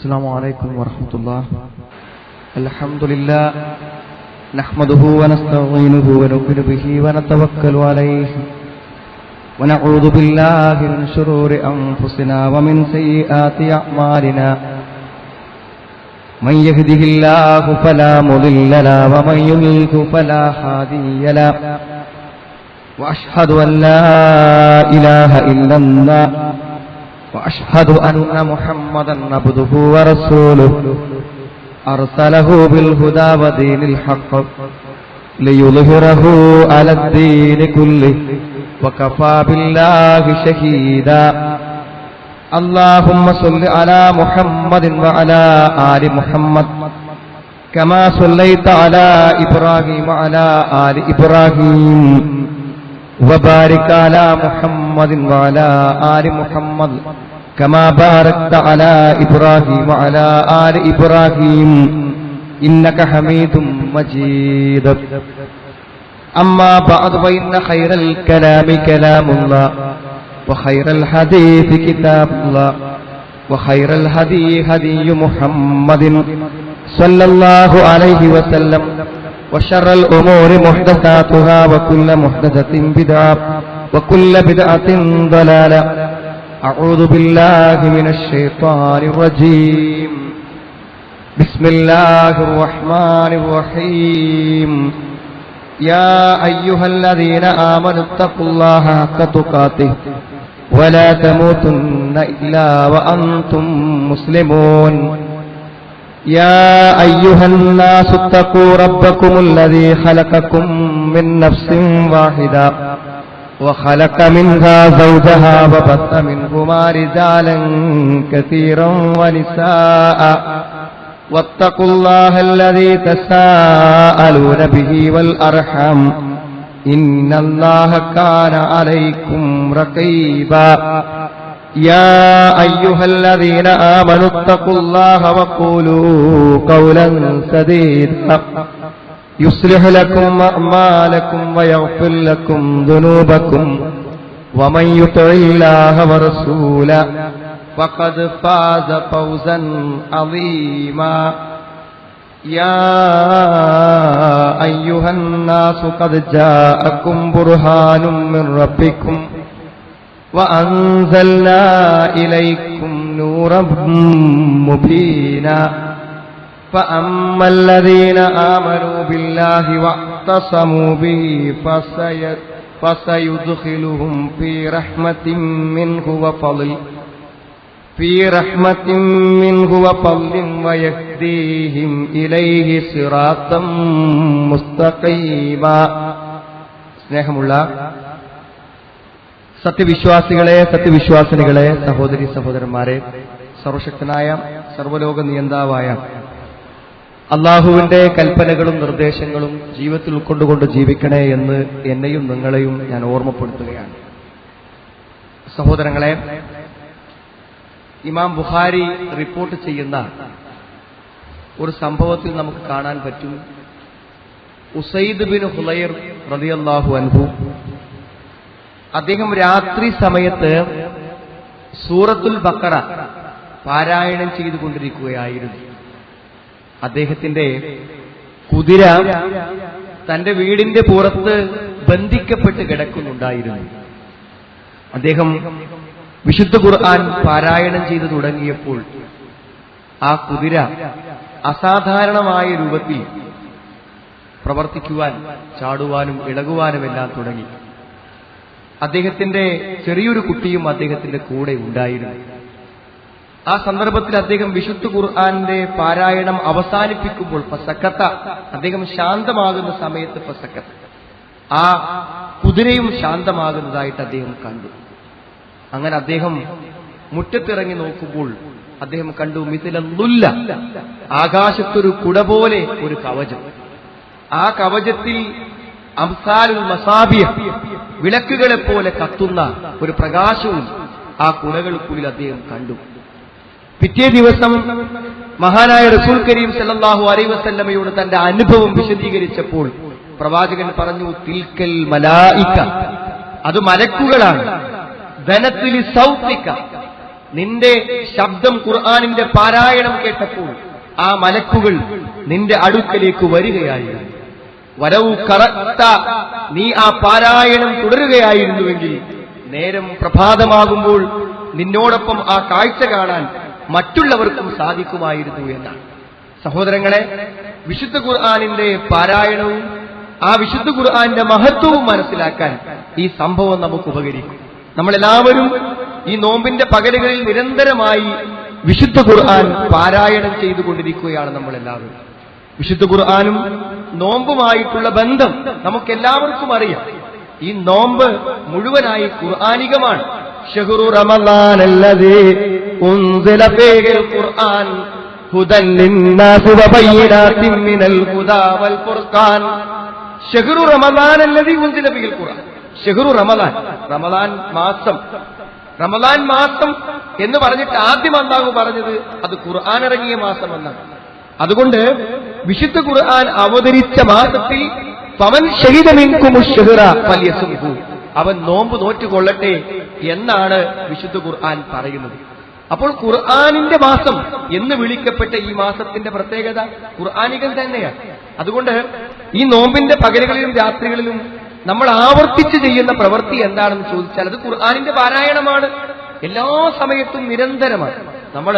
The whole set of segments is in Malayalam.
السلام عليكم ورحمة الله. الحمد لله نحمده ونستعينه ونؤمن به ونتوكل عليه ونعوذ بالله من شرور أنفسنا ومن سيئات أعمالنا. من يهده الله فلا مضل له ومن يضلل فلا هادي له. وأشهد أن لا إله إلا الله وأشهد أن محمدا عبده ورسوله أرسله بالهدى ودين الحق ليظهره على الدين كله وكفى بالله شهيدا. اللهم صل على محمد وعلى آل محمد كما صليت على إبراهيم وعلى آل إبراهيم وبارك على محمد وعلى آل محمد كما باركت على إبراهيم وعلى آل إبراهيم إنك حميد مجيد. أما بعد فإن خير الكلام كلام الله وخير الحديث كتاب الله وخير الهدي هدي محمد صلى الله عليه وسلم وشر الأمور محدثاتها وكل محدثة بدعة وكل بدعة ضلالة. أعوذ بالله من الشيطان الرجيم. بسم الله الرحمن الرحيم. يا أيها الذين آمنوا اتقوا الله حق تقاته ولا تموتن إلا وأنتم مسلمون. يا أيها الناس اتقوا ربكم الذي خلقكم من نفس واحدة وخلق منها زوجها وبث منهما رجالا كثيرا ونساء واتقوا الله الذي تساءلون به والأرحام إن الله كان عليكم رقيبا. يا أيها الذين آمنوا اتقوا الله وقولوا قولا سديدا يصلح لكم أعمالكم ويغفر لكم ذنوبكم ومن يطع الله ورسوله فقد فاز فوزا عظيما. يا أيها الناس قد جاءكم برهان من ربكم وأنزلنا إليكم نورا مبينا. فأما الذين آمنوا بالله واعتصموا به فسيدخلهم في رحمة منه وفضل ويهديهم إليه صراطا مستقيما. സ്നേഹമുള്ള സത്യവിശ്വാസികളെ, സത്യവിശ്വാസിനികളെ, സഹോദരി സഹോദരന്മാരെ, സർവശക്തനായ സർവ്വലോക നിയന്താവായ അള്ളാഹുവിന്റെ കൽപ്പനകളും നിർദ്ദേശങ്ങളും ജീവിതത്തിൽ ഉൾക്കൊണ്ടുകൊണ്ട് ജീവിക്കണേ എന്ന് എന്നെയും നിങ്ങളെയും ഞാൻ ഓർമ്മപ്പെടുത്തുകയാണ്. സഹോദരങ്ങളെ, ഇമാം ബുഖാരി റിപ്പോർട്ട് ചെയ്യുന്ന ഒരു സംഭവത്തിൽ നമുക്ക് കാണാൻ പറ്റും. ഉസൈദ് ബിൻ ഹുലൈർ റളിയല്ലാഹു അൻഹു അദ്ദേഹം രാത്രി സമയത്ത് സൂറത്തുൽ ബഖറ പാരായണം ചെയ്തുകൊണ്ടിരിക്കുകയായിരുന്നു. അദ്ദേഹത്തിന്റെ കുതിര തന്റെ വീടിന്റെ പുറത്ത് ബന്ധിക്കപ്പെട്ട് കിടക്കുന്നുണ്ടായിരുന്നു. അദ്ദേഹം വിശുദ്ധ ഖുർആൻ പാരായണം ചെയ്തു തുടങ്ങിയപ്പോൾ ആ കുതിര അസാധാരണമായ രൂപത്തിൽ പ്രവർത്തിക്കുവാൻ, ചാടുവാനും ഇളകുവാനുമെല്ലാം തുടങ്ങി. അദ്ദേഹത്തിന്റെ ചെറിയൊരു കുട്ടിയും അദ്ദേഹത്തിന്റെ കൂടെ ഉണ്ടായിരുന്നു. ആ സന്ദർഭത്തിൽ അദ്ദേഹം വിശുദ്ധ ഖുർആന്റെ പാരായണം അവസാനിപ്പിക്കുമ്പോൾ ഫസക്കത്ത, അദ്ദേഹം ശാന്തമാകുന്ന സമയത്ത് ഫസക്കത്ത, ആ കുതിരയും ശാന്തമാകുന്നതായിട്ട് അദ്ദേഹം കണ്ടു. അങ്ങനെ അദ്ദേഹം മുറ്റത്തിറങ്ങി നോക്കുമ്പോൾ അദ്ദേഹം കണ്ടു മിഥിലുള്ള ആകാശത്തൊരു കുട പോലെ ഒരു കവചം. ആ കവചത്തിൽ അംസാലുൽ മസാബിഹ്, വിളക്കുകളെ പോലെ കത്തുന്ന ഒരു പ്രകാശവും ആ കുടകൾക്കുള്ളിൽ അദ്ദേഹം കണ്ടു. പിറ്റേ ദിവസം മഹാനായ റസൂൽ കരീം സല്ലല്ലാഹു അലൈഹി വസല്ലമയോട് തന്റെ അനുഭവം വിശദീകരിച്ചപ്പോൾ പ്രവാചകൻ പറഞ്ഞു, തിൽക്കൽ മലായിക, അത് മലക്കുകളാണ്. ധനത്തിൽ സൗത്തിക്ക, നിന്റെ ശബ്ദം ഖുർആനിന്റെ പാരായണം കേട്ടപ്പോൾ ആ മലക്കുകൾ നിന്റെ അടുക്കലേക്ക് വരികയായിരുന്നു. വരവു കറക്ത, നീ ആ പാരായണം തുടരുകയായിരുന്നുവെങ്കിൽ നേരം പ്രഭാതമാകുമ്പോൾ നിന്നോടൊപ്പം ആ കാഴ്ച കാണാൻ മറ്റുള്ളവർക്കും സാധിക്കുമായിരുന്നു എന്നാണ്. സഹോദരങ്ങളെ, വിശുദ്ധ ഖുർആനിന്റെ പാരായണവും ആ വിശുദ്ധ ഖുർആന്റെ മഹത്വവും മനസ്സിലാക്കാൻ ഈ സംഭവം നമുക്ക് ഉപകരിക്കും. നമ്മളെല്ലാവരും ഈ നോമ്പിന്റെ പകലുകളിൽ നിരന്തരമായി വിശുദ്ധ ഖുർആൻ പാരായണം ചെയ്തുകൊണ്ടിരിക്കുകയാണ്. നമ്മളെല്ലാവരും വിശുദ്ധ ഖുർആനും നോമ്പുമായിട്ടുള്ള ബന്ധം നമുക്കെല്ലാവർക്കും അറിയാം. ഈ നോമ്പ് മുഴുവനായി ഖുർആനികമാണ്. ശഹ്റു റമളാനല്ലദീ ഉൻസില ഫീഹിൽ ഖുർആൻ ഹുദൻ ലിന്നാസി വബയ്യിനാത്തിൻ മിനൽ ഹുദാ വൽ ഫുർഖാൻ. ശഹ്റു റമളാനല്ലദീ ഉൻസില ഫീഹിൽ ഖുർആൻ. ശഹ്റു റമളാൻ, റമളാൻ മാസം എന്ന് പറഞ്ഞിട്ട് ആദ്യം അല്ലാഹു പറഞ്ഞത് അത് ഖുർആൻ ഇറങ്ങിയ മാസം എന്നാണ്. അതുകൊണ്ട് വിശുദ്ധ ഖുർആൻ അവതരിച്ച മാസത്തിൽ ഫമൻ ശഹിദ മിൻകുമുശ് ശഹ്റ ഫല്യസുംഹു, അവൻ നോമ്പ് നോറ്റുകൊള്ളട്ടെ എന്നാണ് വിശുദ്ധ ഖുർആൻ പറയുന്നത്. അപ്പോൾ ഖുർആനിന്റെ മാസം എന്ന് വിളിക്കപ്പെട്ട ഈ മാസത്തിന്റെ പ്രത്യേകത ഖുർആനികൾ തന്നെയാണ്. അതുകൊണ്ട് ഈ നോമ്പിന്റെ പകലുകളിലും രാത്രികളിലും നമ്മൾ ആവർത്തിച്ച് ചെയ്യുന്ന പ്രവൃത്തി എന്താണെന്ന് ചോദിച്ചാൽ അത് ഖുർആനിന്റെ പാരായണമാണ്. എല്ലാ സമയത്തും നിരന്തരമാണ്. നമ്മൾ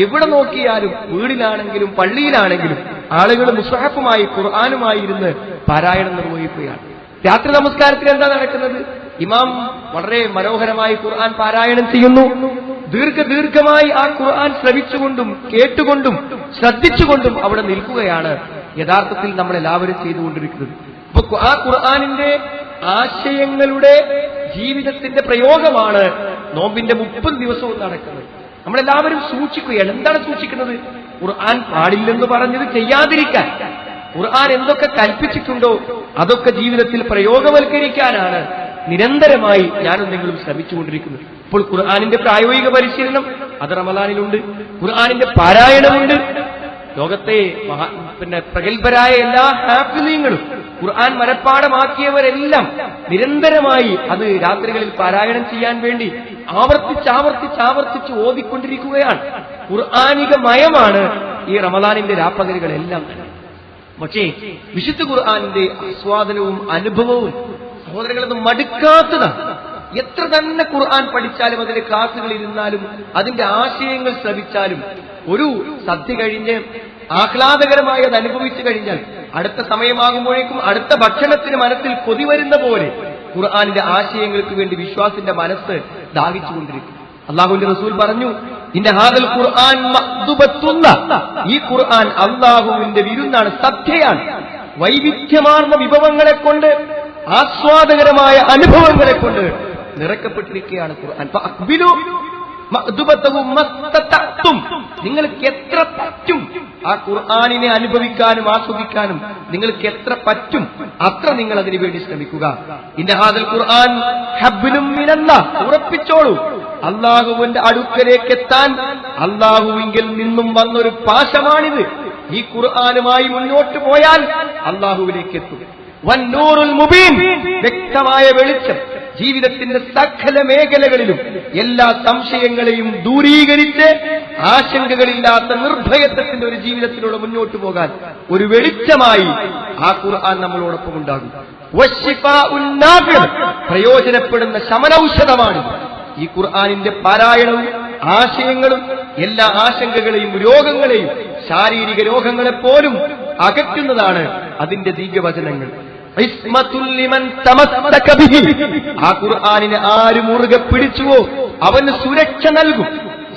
എവിടെ നോക്കിയാലും, വീടിലാണെങ്കിലും പള്ളിയിലാണെങ്കിലും ആളുകൾ മുസ്ഹഫുമായി ഖുർആനുമായി ഇരുന്ന് പാരായണം നിർവഹിക്കുകയാണ്. രാത്രി നമസ്കാരത്തിൽ എന്താ നടക്കുന്നത്? ഇമാം വളരെ മനോഹരമായി ഖുർആൻ പാരായണം ചെയ്യുന്നു. ദീർഘമായി ആ ഖുർആൻ ശ്രവിച്ചുകൊണ്ടും കേട്ടുകൊണ്ടും ശ്രദ്ധിച്ചുകൊണ്ടും അവിടെ നിൽക്കുകയാണ് യഥാർത്ഥത്തിൽ നമ്മളെല്ലാവരും ചെയ്തുകൊണ്ടിരിക്കുന്നത്. അപ്പൊ ആ ഖുർആനിന്റെ ആശയങ്ങളുടെ ജീവിതത്തിന്റെ പ്രയോഗമാണ് നോമ്പിന്റെ 30 ദിവസവും നടക്കുന്നത്. നമ്മളെല്ലാവരും സൂക്ഷിക്കുകയാണ്. എന്താണ് സൂക്ഷിക്കുന്നത്? ഖുർആൻ പാടില്ലെന്ന് പറഞ്ഞത് ചെയ്യാതിരിക്കാൻ, ഖുർആൻ എന്തൊക്കെ കൽപ്പിച്ചിട്ടുണ്ടോ അതൊക്കെ ജീവിതത്തിൽ പ്രയോഗവൽക്കരിക്കാനാണ് നിരന്തരമായി ഞാനും നിങ്ങളും ശ്രമിച്ചുകൊണ്ടിരിക്കുന്നത്. ഇപ്പോൾ ഖുർആനിന്റെ പ്രായോഗിക പരിശീലനം അത് റമളാനിലുണ്ട്. ഖുർആനിന്റെ പാരായണമുണ്ട്. ലോകത്തെ പ്രഗത്ഭരായ എല്ലാ ഹാഫിളീങ്ങളും ഖുർആൻ മനഃപ്പാഠമാക്കിയവരെല്ലാം നിരന്തരമായി അത് രാത്രികളിൽ പാരായണം ചെയ്യാൻ വേണ്ടി ആവർത്തിച്ച് ഓതിക്കൊണ്ടിരിക്കുകയാണ്. ഖുർആനികമയമാണ് ഈ റമളാനിന്റെ രാപ്പകലുകളെല്ലാം തന്നെ. പക്ഷേ വിശുദ്ധ ഖുർആനിന്റെ ആസ്വാദനവും അനുഭവവും സഹോദരങ്ങളൊന്നും മടുക്കാത്തതാണ്. എത്ര തന്നെ ഖുർആൻ പഠിച്ചാലും അതിന്റെ ക്ലാസുകൾ ഇരുന്നാലും അതിന്റെ ആശയങ്ങൾ ശ്രവിച്ചാലും ഒരു സദ്യ കഴിഞ്ഞ് ആഹ്ലാദകരമായി അത് അനുഭവിച്ചു കഴിഞ്ഞാൽ അടുത്ത സമയമാകുമ്പോഴേക്കും അടുത്ത ഭക്ഷണത്തിന് മനസ്സിൽ കൊതി വരുന്ന പോലെ ഖുർആനിന്റെ ആശയങ്ങൾക്ക് വേണ്ടി വിശ്വാസിന്റെ മനസ്സ് ദാഹിച്ചുകൊണ്ടിരിക്കും. അല്ലാഹുവിന്റെ റസൂൽ പറഞ്ഞു, ഇന്ന ഹാദൽ ഖുർആൻ മഅ്ദുബത്തുല്ല, ഈ ഖുർആൻ അല്ലാഹുവിന്റെ വിരുന്നാണ്, സദ്യയാണ്. വൈവിധ്യമാർന്ന വിഭവങ്ങളെ കൊണ്ട്, ആസ്വാദകരമായ അനുഭവങ്ങളെ കൊണ്ട് നിറക്കപ്പെട്ടിരിക്കുകയാണ് ഖുർആൻ. ഫഅഖ്ബിലു മഅ്ദുബതഹു മസ്തതഅ്തും, നിങ്ങൾക്ക് എത്ര പറ്റും ആ ഖുർആനിനെ അനുഭവിക്കാനും ആസ്വദിക്കാനും നിങ്ങൾക്ക് എത്ര പറ്റും അത്ര നിങ്ങൾ അതിനു വേണ്ടി ശ്രമിക്കുക. ഇന്ന ഹാദൽ ഖുർആൻ ഹബ്ബുലും മിനല്ലാഹ്, ഉറപ്പിച്ചോളൂ, അല്ലാഹുവിന്റെ അടുക്കലേക്ക് എത്താൻ അല്ലാഹുവിങ്കിൽ നിന്നും വന്നൊരു പാശമാണിത്. ഈ ഖുർആനുമായി മുന്നോട്ട് പോയാൽ അല്ലാഹുവിലേക്ക് എത്തും. വന്നൂറുൽ മുബീൻ, വ്യക്തമായ വെളിച്ചം. ജീവിതത്തിന്റെ സകല മേഖലകളിലും എല്ലാ സംശയങ്ങളെയും ദൂരീകരിച്ച് ആശങ്കകളില്ലാത്ത നിർഭയത്വത്തിന്റെ ഒരു ജീവിതത്തിലൂടെ മുന്നോട്ട് പോകാൻ ഒരു വെളിച്ചമായി ആ ഖുർആൻ നമ്മളോടൊപ്പം ഉണ്ടാകും. പ്രയോജനപ്പെടുന്ന ശമനൌഷധമാണ് ഈ ഖുർആനിന്റെ പാരായണവും ആശയങ്ങളും. എല്ലാ ആശങ്കകളെയും രോഗങ്ങളെയും ശാരീരിക രോഗങ്ങളെപ്പോലും അകറ്റുന്നതാണ് അതിന്റെ ദിവ്യവചനങ്ങൾ. ആ ഖുർആനിനെ ആര് മുറുകെ പിടിച്ചുവോ അവന് സുരക്ഷ നൽകും.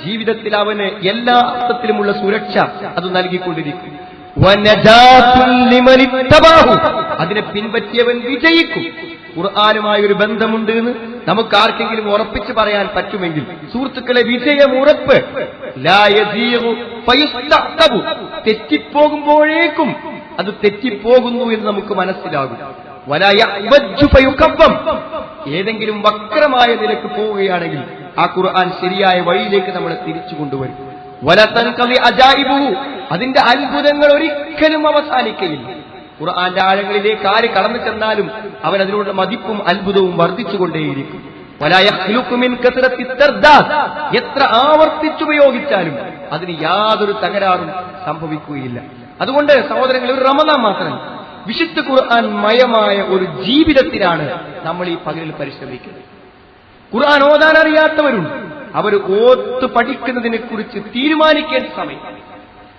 ജീവിതത്തിൽ അവന് എല്ലാ അർത്ഥത്തിലുമുള്ള സുരക്ഷ അത് നൽകിക്കൊണ്ടിരിക്കും. അതിനെ പിൻപറ്റിയവൻ വിജയിക്കും. ഖുർആനുമായി ഒരു ബന്ധമുണ്ട് എന്ന് നമുക്ക് ആർക്കെങ്കിലും ഉറപ്പിച്ചു പറയാൻ പറ്റുമെങ്കിൽ സുഹൃത്തുക്കളെ, വിജയമുറപ്പ്. തെറ്റിപ്പോകുമ്പോഴേക്കും അത് തെറ്റിപ്പോകുന്നു എന്ന് നമുക്ക് മനസ്സിലാകും. ഏതെങ്കിലും വക്രമായ നിലക്ക് പോവുകയാണെങ്കിൽ ആ ഖുർആൻ ശരിയായ വഴിയിലേക്ക് നമ്മളെ തിരിച്ചു കൊണ്ടുവരും. അതിന്റെ അത്ഭുതങ്ങൾ ഒരിക്കലും അവസാനിക്കയില്ല. ഖുർആന്റെ ആഴങ്ങളിലേക്ക് ആര് കടന്നു ചെന്നാലും അവൻ അതിനോട് മതിപ്പും അത്ഭുതവും വർദ്ധിച്ചുകൊണ്ടേയിരിക്കും. വലാ യഖ്ലുഖു മിൻ കസറത്തി തർദാദ്, എത്ര ആവർത്തിച്ചുപയോഗിച്ചാലും അതിന് യാതൊരു തകരാറും സംഭവിക്കുകയില്ല. അതുകൊണ്ട് സഹോദരങ്ങൾ, ഒരു റമദാൻ മാത്രമല്ല, വിശുദ്ധ ഖുർആൻ മയമായ ഒരു ജീവിതത്തിലാണ് നമ്മൾ ഈ പകലിൽ പരിശ്രമിക്കുന്നത്. ഖുർആൻ ഓതാൻ അറിയാത്തവരുണ്ട്, അവർ ഓത്ത് പഠിക്കുന്നതിനെ കുറിച്ച് തീരുമാനിക്കേണ്ട സമയം.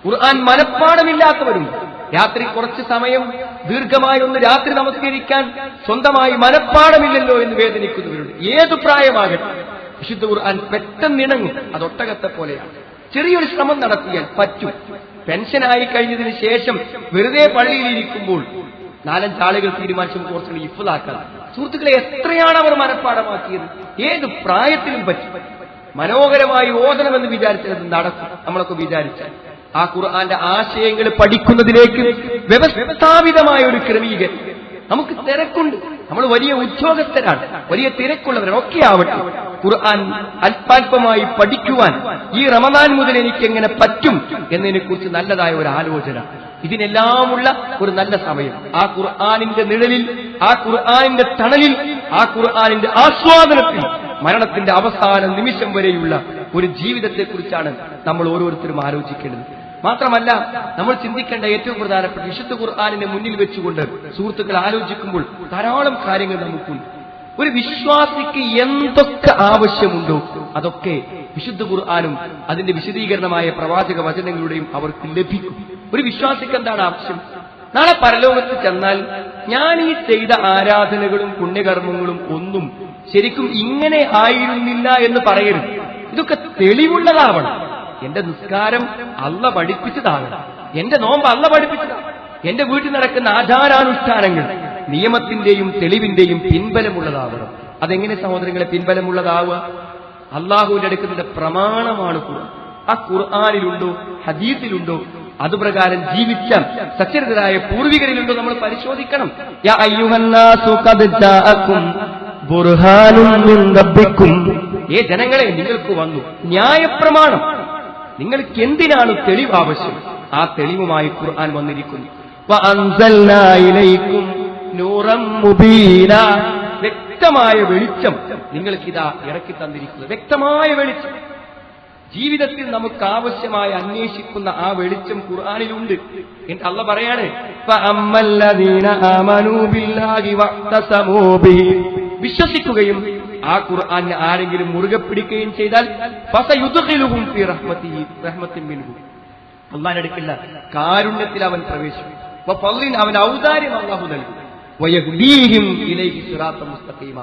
ഖുർആൻ മനഃപ്പാടമില്ലാത്തവരുണ്ട്, രാത്രി കുറച്ച് സമയം ദീർഘമായി ഒന്ന് രാത്രി നമസ്കരിക്കാൻ സ്വന്തമായി മനഃപ്പാടമില്ലല്ലോ എന്ന് വേദനിക്കുന്നവരുണ്ട്. ഏതു പ്രായമാകട്ടെ, വിശുദ്ധ ഖുർആൻ പെട്ടെന്നിണങ്ങും. അത് ഒട്ടകത്തെ പോലെയാണ്. ചെറിയൊരു ശ്രമം നടത്തിയാൽ പറ്റും. പെൻഷനായി കഴിഞ്ഞതിന് ശേഷം വെറുതെ പള്ളിയിലിരിക്കുമ്പോൾ 4-5 ആളുകൾ തീരുമാനിച്ചു കുറച്ചുകൂടി ഇഫ്ലാക്കാൻ. സുഹൃത്തുക്കളെ, എത്രയാണ് അവർ മനഃപ്പാടമാക്കിയത്? ഏത് പ്രായത്തിലും പറ്റും. മനോഹരമായി ഓതണമെന്ന് വിചാരിച്ചത് നടക്കും. നമ്മളൊക്കെ വിചാരിച്ചാൽ ആ ഖുർആന്റെ ആശയങ്ങൾ പഠിക്കുന്നതിലേക്ക് വ്യവസ്ഥാപിതമായ ഒരു ക്രമീകരണം. നമുക്ക് തിരക്കുണ്ട്, നമ്മൾ വലിയ ഉദ്യോഗസ്ഥരാണ്, വലിയ തിരക്കുള്ളവരാണ്, ഒക്കെ ആവട്ടെ, ഖുർആൻ അല്പാൽപമായി പഠിക്കുവാൻ ഈ റമദാൻ മുതൽ എനിക്ക് എങ്ങനെ പറ്റും എന്നതിനെ കുറിച്ച് നല്ലതായ ഒരു ആലോചന, ഇതിനെല്ലാമുള്ള ഒരു നല്ല സമയം. ആ ഖുർആനിന്റെ നിഴലിൽ, ആ ഖുർആനിന്റെ തണലിൽ, ആ ഖുർആനിന്റെ ആസ്വാദനത്തിൽ മരണത്തിന്റെ അവസാന നിമിഷം വരെയുള്ള ഒരു ജീവിതത്തെക്കുറിച്ചാണ് നമ്മൾ ഓരോരുത്തരും ആലോചിക്കേണ്ടത്. മാത്രമല്ല, നമ്മൾ ചിന്തിക്കേണ്ട ഏറ്റവും പ്രധാനപ്പെട്ട വിശുദ്ധ ഖുർആനിനെ മുന്നിൽ വെച്ചുകൊണ്ട് സുഹൃത്തുക്കൾ ആലോചിക്കുമ്പോൾ ധാരാളം കാര്യങ്ങൾ നമുക്കുണ്ട്. ഒരു വിശ്വാസിക്ക് എന്തൊക്കെ ആവശ്യമുണ്ടോ അതൊക്കെ വിശുദ്ധ ഖുർആനും അതിന്റെ വിശദീകരണമായ പ്രവാചക വചനങ്ങളുടെയും അവർക്ക് ലഭിക്കും. ഒരു വിശ്വാസിക്ക് എന്താണ് ആവശ്യം? നാളെ പരലോകത്ത് ചെന്നാൽ ഞാൻ ഈ ചെയ്ത ആരാധനകളും പുണ്യകർമ്മങ്ങളും ഒന്നും ശരിക്കും ഇങ്ങനെ ആയിരുന്നില്ല എന്ന് പറയരുത്. ഇതൊക്കെ തെളിവുള്ളതാവണം. എന്റെ നിസ്കാരം അള്ള പഠിപ്പിച്ചതാകണം, എന്റെ നോമ്പ് അള്ള പഠിപ്പിച്ചതാണ്, എന്റെ വീട്ടിൽ നടക്കുന്ന ആചാരാനുഷ്ഠാനങ്ങൾ നിയമത്തിന്റെയും തെളിവിന്റെയും പിൻബലമുള്ളതാവണം. അതെങ്ങനെ സഹോദരങ്ങളെ പിൻബലമുള്ളതാവുക? അള്ളാഹുവിന്റെ അടുക്കുന്നതിന്റെ പ്രമാണമാണ് ഖുർആൻ. ആ ഖുർആനിലുണ്ടോ, ഹദീസിലുണ്ടോ, അതുപ്രകാരം ജീവിച്ച സച്ചരിതരായ പൂർവികരിലുണ്ടോ നമ്മൾ പരിശോധിക്കണം. യാ അയ്യുഹന്നാസു ഖദ് ജാഅകും ബുർഹാനുൻ മിൻ റബ്ബിക്കും, ഏ ജനങ്ങളെ, നിങ്ങൾക്ക് വന്നു ന്യായപ്രമാണം. നിങ്ങൾക്ക് എന്തിനാണ് തെളിവ് ആവശ്യം? ആ തെളിവുമായി ഖുർആൻ വന്നിരിക്കുന്നു. വഅൻസൽനാ ഇലൈക്കും നൂറൻ മുബീന, വ്യക്തമായ വെളിച്ചം നിങ്ങൾക്കിതാ ഇറക്കി തന്നിരിക്കുന്നത്. വ്യക്തമായ വെളിച്ചം, ജീവിതത്തിൽ നമുക്ക് ആവശ്യമായ അന്വേഷിക്കുന്ന ആ വെളിച്ചം ഖുർആനിലുണ്ട്. അള്ള പറയാണ്, ഫഅമ്മല്ലദീന ആമനൂ ബില്ലാഹി വഅ്തസമൂ ബിഹി, വിശ്വസിക്കുകയും ആ ഖുർആനെ ആരെങ്കിലും മുറുകെ പിടിക്കുകയും ചെയ്താൽ ഫസയുദ്ഖിലുഹും ഫീ റഹ്മത്തിൻ മിൻഹു, അല്ലാഹുവിന്റെ അടുക്കൽ കാരുണ്യത്തിൽ അവൻ പ്രവേശിക്കും. വഫളിൻ, അവൻ ഔദാര്യം അല്ലാഹു നൽകും. വയഹ്ദീഹിം ഇലൈഹി സിറാത്തൻ മുസ്തഖീമ,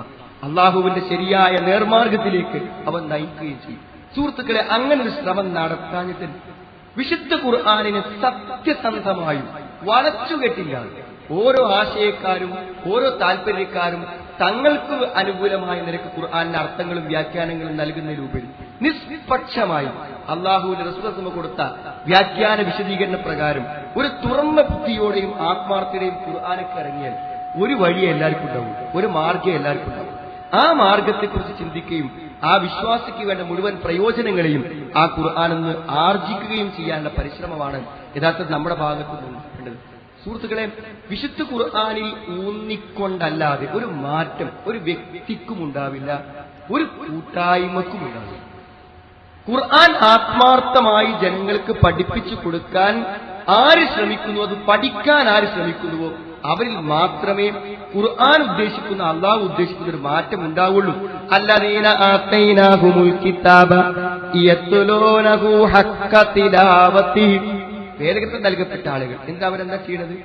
അല്ലാഹുവിന്റെ ശരിയായ നേർമാർഗത്തിലേക്ക് അവൻ നയിക്കുകയും ചെയ്യും. സുഹൃത്തുക്കളെ, അങ്ങനെ ഒരു ശ്രമം നടത്താഞ്ഞിട്ട് വിശുദ്ധ ഖുർആനിനെ സത്യസന്ധമായും വളച്ചുകെട്ടില്ലാതെ ഓരോ ആശയക്കാരും ഓരോ താല്പര്യക്കാരും തങ്ങൾക്ക് അനുകൂലമായ നിരക്ക് ഖുർആനിന്റെ അർത്ഥങ്ങളും വ്യാഖ്യാനങ്ങളും നൽകുന്നതിലുപരി നിഷ്പക്ഷമായി അള്ളാഹുവിന്റെ റസൂൽ കൊടുത്ത വ്യാഖ്യാന വിശദീകരണ പ്രകാരം ഒരു തുറന്ന ബുദ്ധിയോടെയും ആത്മാർത്ഥതയും ഖുർആനൊക്കെ ഇറങ്ങിയാൽ ഒരു വഴിയെ എല്ലാവർക്കും ഉണ്ടാവും, ഒരു മാർഗ്ഗം എല്ലാവർക്കും ഉണ്ടാവും. ആ മാർഗത്തെക്കുറിച്ച് ചിന്തിക്കുകയും ആ വിശ്വാസിക്ക് വേണ്ട മുഴുവൻ പ്രയോജനങ്ങളെയും ആ ഖുർആനെന്ന് ആർജിക്കുകയും ചെയ്യാനുള്ള പരിശ്രമമാണ് യഥാർത്ഥത്തിൽ നമ്മുടെ ഭാഗത്ത് നിന്നുണ്ടാകേണ്ടത്. സുഹൃത്തുക്കളെ, വിശുദ്ധ ഖുർആനിൽ ഊന്നിക്കൊണ്ടല്ലാതെ ഒരു മാറ്റം ഒരു വ്യക്തിക്കും ഉണ്ടാവില്ല, ഒരു കൂട്ടായ്മക്കും ഉണ്ടാവില്ല. ഖുർആൻ ആത്മാർത്ഥമായി ജനങ്ങൾക്ക് പഠിപ്പിച്ചു കൊടുക്കാൻ ആര് ശ്രമിക്കുന്നു, അത് പഠിക്കാൻ ആര് ശ്രമിക്കുന്നുവോ അവരിൽ മാത്രമേ ഖുർആൻ ഉദ്ദേശിക്കുന്ന അള്ളാഹു ഉദ്ദേശിക്കുന്ന ഒരു മാറ്റം ഉണ്ടാവുള്ളൂ. അല്ലദീന ആതൈനാഹുമുൽ കിതാബ യത്ലൂനഹു ഹഖ്ക തിലാവതി, വേദഗ്രന്ഥം നൽകപ്പെട്ട ആളുകൾ എന്താ അവരെന്താ ചെയ്യണത്?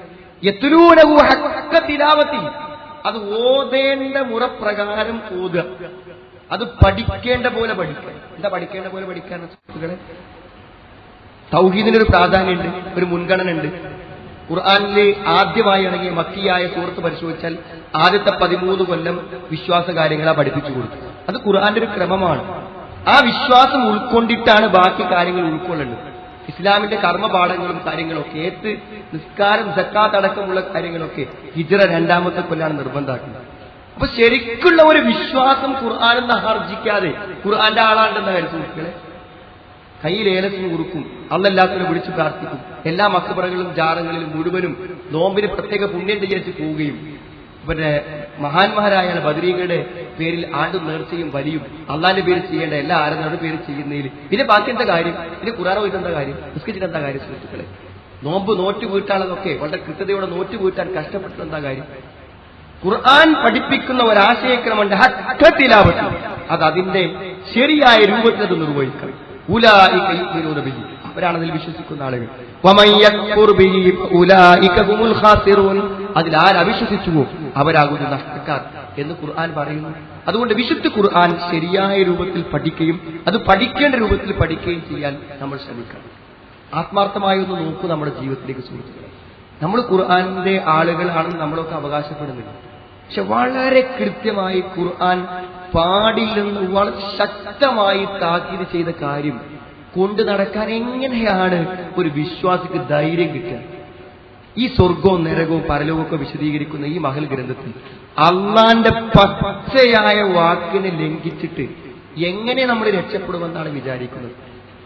യത്ലൂനഹു ഹഖ്ക തിലാവതി, അത് ഓതേണ്ട മുറപ്രകാരം ഓതുക, അത് പഠിക്കേണ്ട പോലെ പഠിക്കുക. എന്താ പഠിക്കേണ്ട പോലെ പഠിക്കാൻ സുഹൃത്തുക്കളെ? തൗഹീദിനൊരു പ്രാധാന്യമുണ്ട്, ഒരു മുൻഗണന ഉണ്ട്. ഖുർആനിലെ ആദ്യമായി ഇറങ്ങിയ മക്കിയായ സൂറത്ത് പരിശോധിച്ചാൽ ആദ്യത്തെ 13 കൊല്ലം വിശ്വാസ കാര്യങ്ങളാ പഠിപ്പിച്ചു കൊടുത്തു. അത് ഖുർആന്റെ ഒരു ക്രമമാണ്. ആ വിശ്വാസം ഉൾക്കൊണ്ടിട്ടാണ് ബാക്കി കാര്യങ്ങൾ ഉൾക്കൊള്ളേണ്ടത്. ഇസ്ലാമിന്റെ കർമ്മപാഠങ്ങളും കാര്യങ്ങളൊക്കെ ഏത്ത് നിസ്കാരം സക്കാത്ത് അടക്കമുള്ള കാര്യങ്ങളൊക്കെ ഹിജ്റ 2ാമത്തെ കൊല്ലാണ് നിർബന്ധമാക്കുന്നത്. അപ്പൊ ശരിക്കുള്ള ഒരു വിശ്വാസം ഖുർആനെന്ന് ആർജിക്കാതെ ഖുർആന്റെ ആളാണ്ടെന്ന കാര്യം സുഹൃത്തുക്കളെ, കയ്യിൽ ഏലത്തിന് കുറുക്കും, അള്ളല്ലാത്തിനെ വിളിച്ച് പ്രാർത്ഥിക്കും, എല്ലാ മക്ബറകളും ജാറങ്ങളിലും മുഴുവനും നോമ്പിന് പ്രത്യേക പുണ്യം വിചാരിച്ച് പോവുകയും പിന്നെ മഹാന്മാരായ ബദരീകളുടെ പേരിൽ ആണ്ടും നേർച്ചയും വലിയും അള്ളാന്റെ പേര് ചെയ്യേണ്ട എല്ലാ ആരാധനയുടെ പേര് ചെയ്യുന്നതിൽ പിന്നെ ബാക്കി എന്താ കാര്യം? പിന്നെ ഖുർആൻ ഓതിട്ട് എന്താ കാര്യം? നിസ്കരിച്ചിട്ട് എന്താ കാര്യം? സുഹൃത്തുക്കളെ, നോമ്പ് നോറ്റ് വീട്ടാളതൊക്കെ വളരെ കൃത്യതയോടെ നോറ്റ് വീട്ടാൻ കഷ്ടപ്പെട്ടിട്ട് എന്താ കാര്യം? ഖുർആൻ പഠിപ്പിക്കുന്ന ഒരാശയക്രമുണ്ട്, ഹഖ്ഖത്തിലാവട്ടെ, അത് അതിന്റെ ശരിയായ രൂപത്തിൽ അത് നിർവഹിക്കണം. ഉലൈക യുമിനൂന ബിഹി, അവരാണ് അതിൽ വിശ്വസിക്കുന്ന ആളുകൾ. വമൻ യക്ഫുർ ബിഹി ഉലൈക ഹുമുൽ ഖാസിറൂൻ, അതിൽ ആരവിശ്വസിച്ചുവോ അവരാകുന്നു നഷ്ടക്കാർ എന്ന് ഖുർആൻ പറയുന്നു. അതുകൊണ്ട് വിശുദ്ധ ഖുർആൻ ശരിയായ രൂപത്തിൽ പഠിക്കുകയും അത് പഠിക്കേണ്ട രൂപത്തിൽ പഠിക്കുകയും ചെയ്യാൻ നമ്മൾ ശ്രമിക്കണം. ആത്മാർത്ഥമായി ഒന്ന് നോക്കൂ നമ്മുടെ ജീവിതത്തിലേക്ക് സുഹൃത്തുക്കളെ. നമ്മൾ ഖുർആന്റെ ആളുകളാണെന്ന് നമ്മളൊക്കെ അവകാശപ്പെടുന്നില്ല. പക്ഷെ വളരെ കൃത്യമായി ഖുർആൻ പാടില്ലെന്ന് വളരെ ശക്തമായി താക്കീത് ചെയ്ത കാര്യം കൊണ്ടു നടക്കാൻ എങ്ങനെയാണ് ഒരു വിശ്വാസിക്ക് ധൈര്യം കിട്ടുക? ഈ സ്വർഗവും നരകവും പരലോകമൊക്കെ വിശദീകരിക്കുന്ന ഈ മഹൽ ഗ്രന്ഥത്തിൽ അള്ളാന്റെ പച്ചയായ വാക്കിനെ ലംഘിച്ചിട്ട് എങ്ങനെ നമ്മൾ രക്ഷപ്പെടുമെന്നാണ് വിചാരിക്കുന്നത്?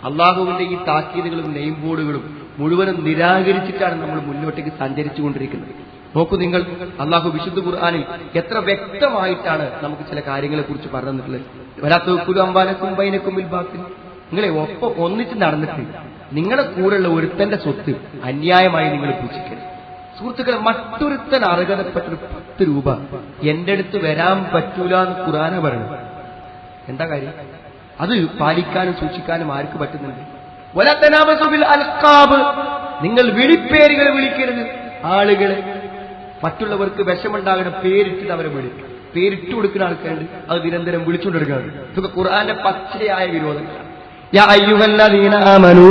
അള്ളാഹുവിന്റെ ഈ താക്കീതുകളും നെയിം ബോർഡുകളും മുഴുവനും നിരാകരിച്ചിട്ടാണ് നമ്മൾ മുന്നോട്ടേക്ക് സഞ്ചരിച്ചുകൊണ്ടിരിക്കുന്നത്. നോക്കൂ നിങ്ങൾ, അള്ളാഹു വിശുദ്ധ ഖുർആനിൽ എത്ര വ്യക്തമായിട്ടാണ് നമുക്ക് ചില കാര്യങ്ങളെ കുറിച്ച് പറഞ്ഞു തന്നിട്ടുള്ളത്. വലാത്തൂക്കുലു അംവാലക്കും ബൈനക്കും ബിൽ ബാത്തിൽ, നിങ്ങളെ ഒപ്പം ഒന്നിച്ച് നടന്നിട്ട് നിങ്ങളുടെ കൂടെയുള്ള ഒരുത്തന്റെ സ്വത്ത് അന്യായമായി നിങ്ങൾ പൂജിക്കരുത്. സുഹൃത്തുക്കളെ, മറ്റൊരുത്തൻ അർഹതപ്പെട്ടൊരു 10 രൂപ എന്റെ അടുത്ത് വരാൻ പറ്റൂല എന്ന് ഖുർആന പറയുന്നത്. എന്താ കാര്യം? അത് പാലിക്കാനും സൂക്ഷിക്കാനും ആർക്ക് പറ്റുന്നുണ്ട്? വലാ തനാബസു ബിൽ അൽഖാബ്, നിങ്ങൾ വിളിപ്പേരുകൾ വിളിക്കരുത്. ആളുകളെ മറ്റുള്ളവർക്ക് വിഷമുണ്ടാകുന്ന പേരിട്ടിട്ട് അവരെ വിളിക്കും. പേരിട്ട് കൊടുക്കുന്ന ആൾക്കാരുണ്ട്, അത് നിരന്തരം വിളിച്ചുകൊണ്ടിരിക്കുകയാണ്. ഇതൊക്കെ ഖുർആന്റെ പച്ചയായ വിരോധങ്ങളാണ്. യാ അയ്യുഹല്ലദീന ആമനൂ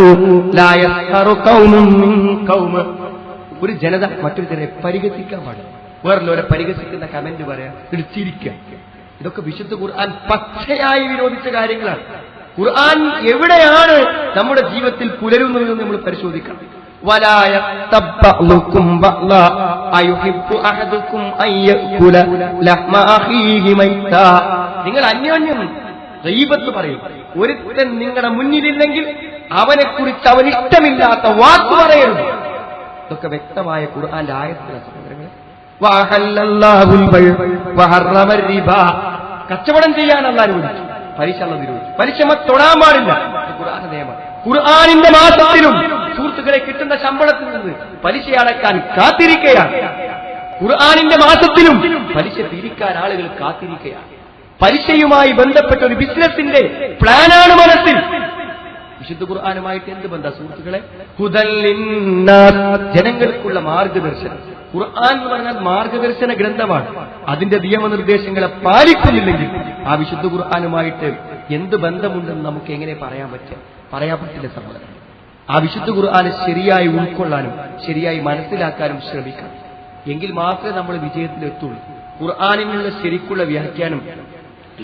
ലാ യസ്ഖറു ഖൗമുൻ മിൻ ഖൗമ, ഒരു ജനത മറ്റൊരു ജനതയെ പരിഹസിക്കാൻ പാടില്ല. വേറെല്ലോരെ പരിഹസിക്കുന്ന കമന്റ് പറയാം, ചിരിക്കുക. ഇതൊക്കെ വിശുദ്ധ ഖുർആൻ പച്ചയായി വിരോധിച്ച കാര്യങ്ങളാണ്. ഖുർആൻ എവിടെയാണ് നമ്മുടെ ജീവിതത്തിൽ പുലരുന്നതെന്ന് നമ്മൾ പരിശോധിക്കണം. വലായ തബ്ബഅലുകും ബഅല അയുഹിബ്ബു അഹദുകും അയ്യകുല ലഹ്മ അഖീഹി മൈതാ, നിങ്ങൾ അന്യോന്യം ഗീബത്ത് പറയും. ഒരുത്തൻ നിങ്ങളുടെ മുന്നിലില്ലെങ്കിൽ അവനെക്കുറിച്ച് അവൻ ഇഷ്ടമില്ലാത്ത വാക്ക് പറയരുത്. ഇതൊക്കെ വ്യക്തമായ ഖുർആന്റെ ആയത്തിലാണ് സഹോദരങ്ങളെ. വഅഹല്ലല്ലാഹുൽ ബൈഅ വഹറമ റിബാ, കച്ചവടം ചെയ്യാൻ അല്ലാഹു വിളിച്ചു, പലിശ അല്ലാഹു വിരോധിച്ചു. പലിശ തൊടാൻ പാടില്ല, ഖുർആന്റെ നിയമമാണ്. ഖുർആനിന്റെ മാസത്തിലും സുഹൃത്തുക്കളെ കിട്ടുന്ന ശമ്പളത്തിൽ നിന്ന് പലിശ അടക്കാൻ കാത്തിരിക്കുകയാണ്. ഖുർആനിന്റെ മാസത്തിലും പലിശ പിരിക്കാൻ ആളുകൾ കാത്തിരിക്കുകയാണ്. പലിശയുമായി ബന്ധപ്പെട്ട ഒരു ബിസിനസിന്റെ പ്ലാനാണ് മനസ്സിൽ. വിശുദ്ധ ഖുർആനുമായിട്ട് എന്ത് ബന്ധം സുഹൃത്തുക്കളെ? ഹുദൽ ലിന്നാസ്, ജനങ്ങൾക്കുള്ള മാർഗദർശനം. ഖുർആൻ എന്ന് പറഞ്ഞാൽ മാർഗദർശന ഗ്രന്ഥമാണ്. അതിന്റെ നിയമനിർദ്ദേശങ്ങളെ പാലിക്കുന്നില്ലെങ്കിൽ ആ വിശുദ്ധ ഖുർആനുമായിട്ട് എന്ത് ബന്ധമുണ്ടെന്ന് നമുക്ക് എങ്ങനെ പറയാൻ പറ്റില്ല സഹോദരൻ. ആ വിശുദ്ധ ഖുർആനെ ശരിയായി ഉൾക്കൊള്ളാനും ശരിയായി മനസ്സിലാക്കാനും ശ്രമിക്കണം. എങ്കിൽ മാത്രമേ നമ്മൾ വിജയത്തിലെത്തുള്ളൂ. ഖുർആനിനുള്ള ശരിക്കുള്ള വ്യാഖ്യാനം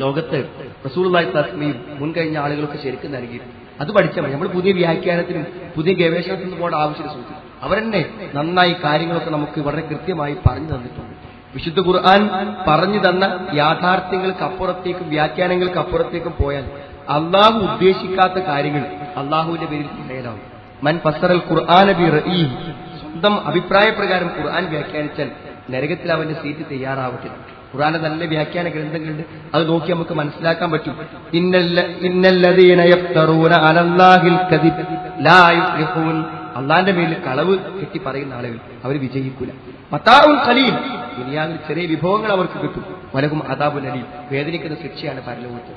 ലോകത്ത് റസൂലുള്ളാഹി സ്വല്ലല്ലാഹു അലൈഹി വസല്ലം മുൻകഴിഞ്ഞ ആളുകളൊക്കെ ശരിക്കും നൽകി. അത് പഠിച്ചാൽ മതി. നമ്മൾ പുതിയ വ്യാഖ്യാനത്തിനും പുതിയ ഗവേഷണത്തിനും പോകേണ്ട ആവശ്യം സൂചിക്കും. അവരെന്നെ നന്നായി കാര്യങ്ങളൊക്കെ നമുക്ക് വളരെ കൃത്യമായി പറഞ്ഞു തന്നിട്ടുണ്ട്. വിശുദ്ധ ഖുർആൻ പറഞ്ഞു തന്ന യാഥാർത്ഥ്യങ്ങൾക്കപ്പുറത്തേക്കും വ്യാഖ്യാനങ്ങൾക്കപ്പുറത്തേക്കും പോയാൽ അള്ളാഹു ഉദ്ദേശിക്കാത്ത കാര്യങ്ങൾ അള്ളാഹുവിന്റെ പേരിൽ പറയലാവും. മൻ ഫസറൽ ഖുർആന ബി റഈഹി, സ്വന്തം അഭിപ്രായപ്രകാരം ഖുർആൻ വ്യാഖ്യാനിച്ചാൽ നരകത്തിൽ അവന്റെ സീറ്റ് തയ്യാറാവത്തില്ല. ഖുർആന്റെ നല്ല വ്യാഖ്യാന ഗ്രന്ഥങ്ങളുണ്ട്, അത് നോക്കി നമുക്ക് മനസ്സിലാക്കാൻ പറ്റും. ഇന്നല്ലദീന യഫ്തറൂന അലല്ലാഹിൽ കദിബ് ലാ യുഫ്ലിഹൂൻ, അള്ളാന്റെ മേലിൽ കളവ് കെട്ടി പറയുന്ന ആളുകൾ അവർ വിജയിക്കൂല. മതാഉൻ ഖലീൽ, ദുനിയാവിൽ ചെറിയ വിഭവങ്ങൾ അവർക്ക് കിട്ടും. വലഹും അദാബുൻ അലീം, വേദനിക്കുന്ന ശിക്ഷയാണ് പരലോകത്ത്.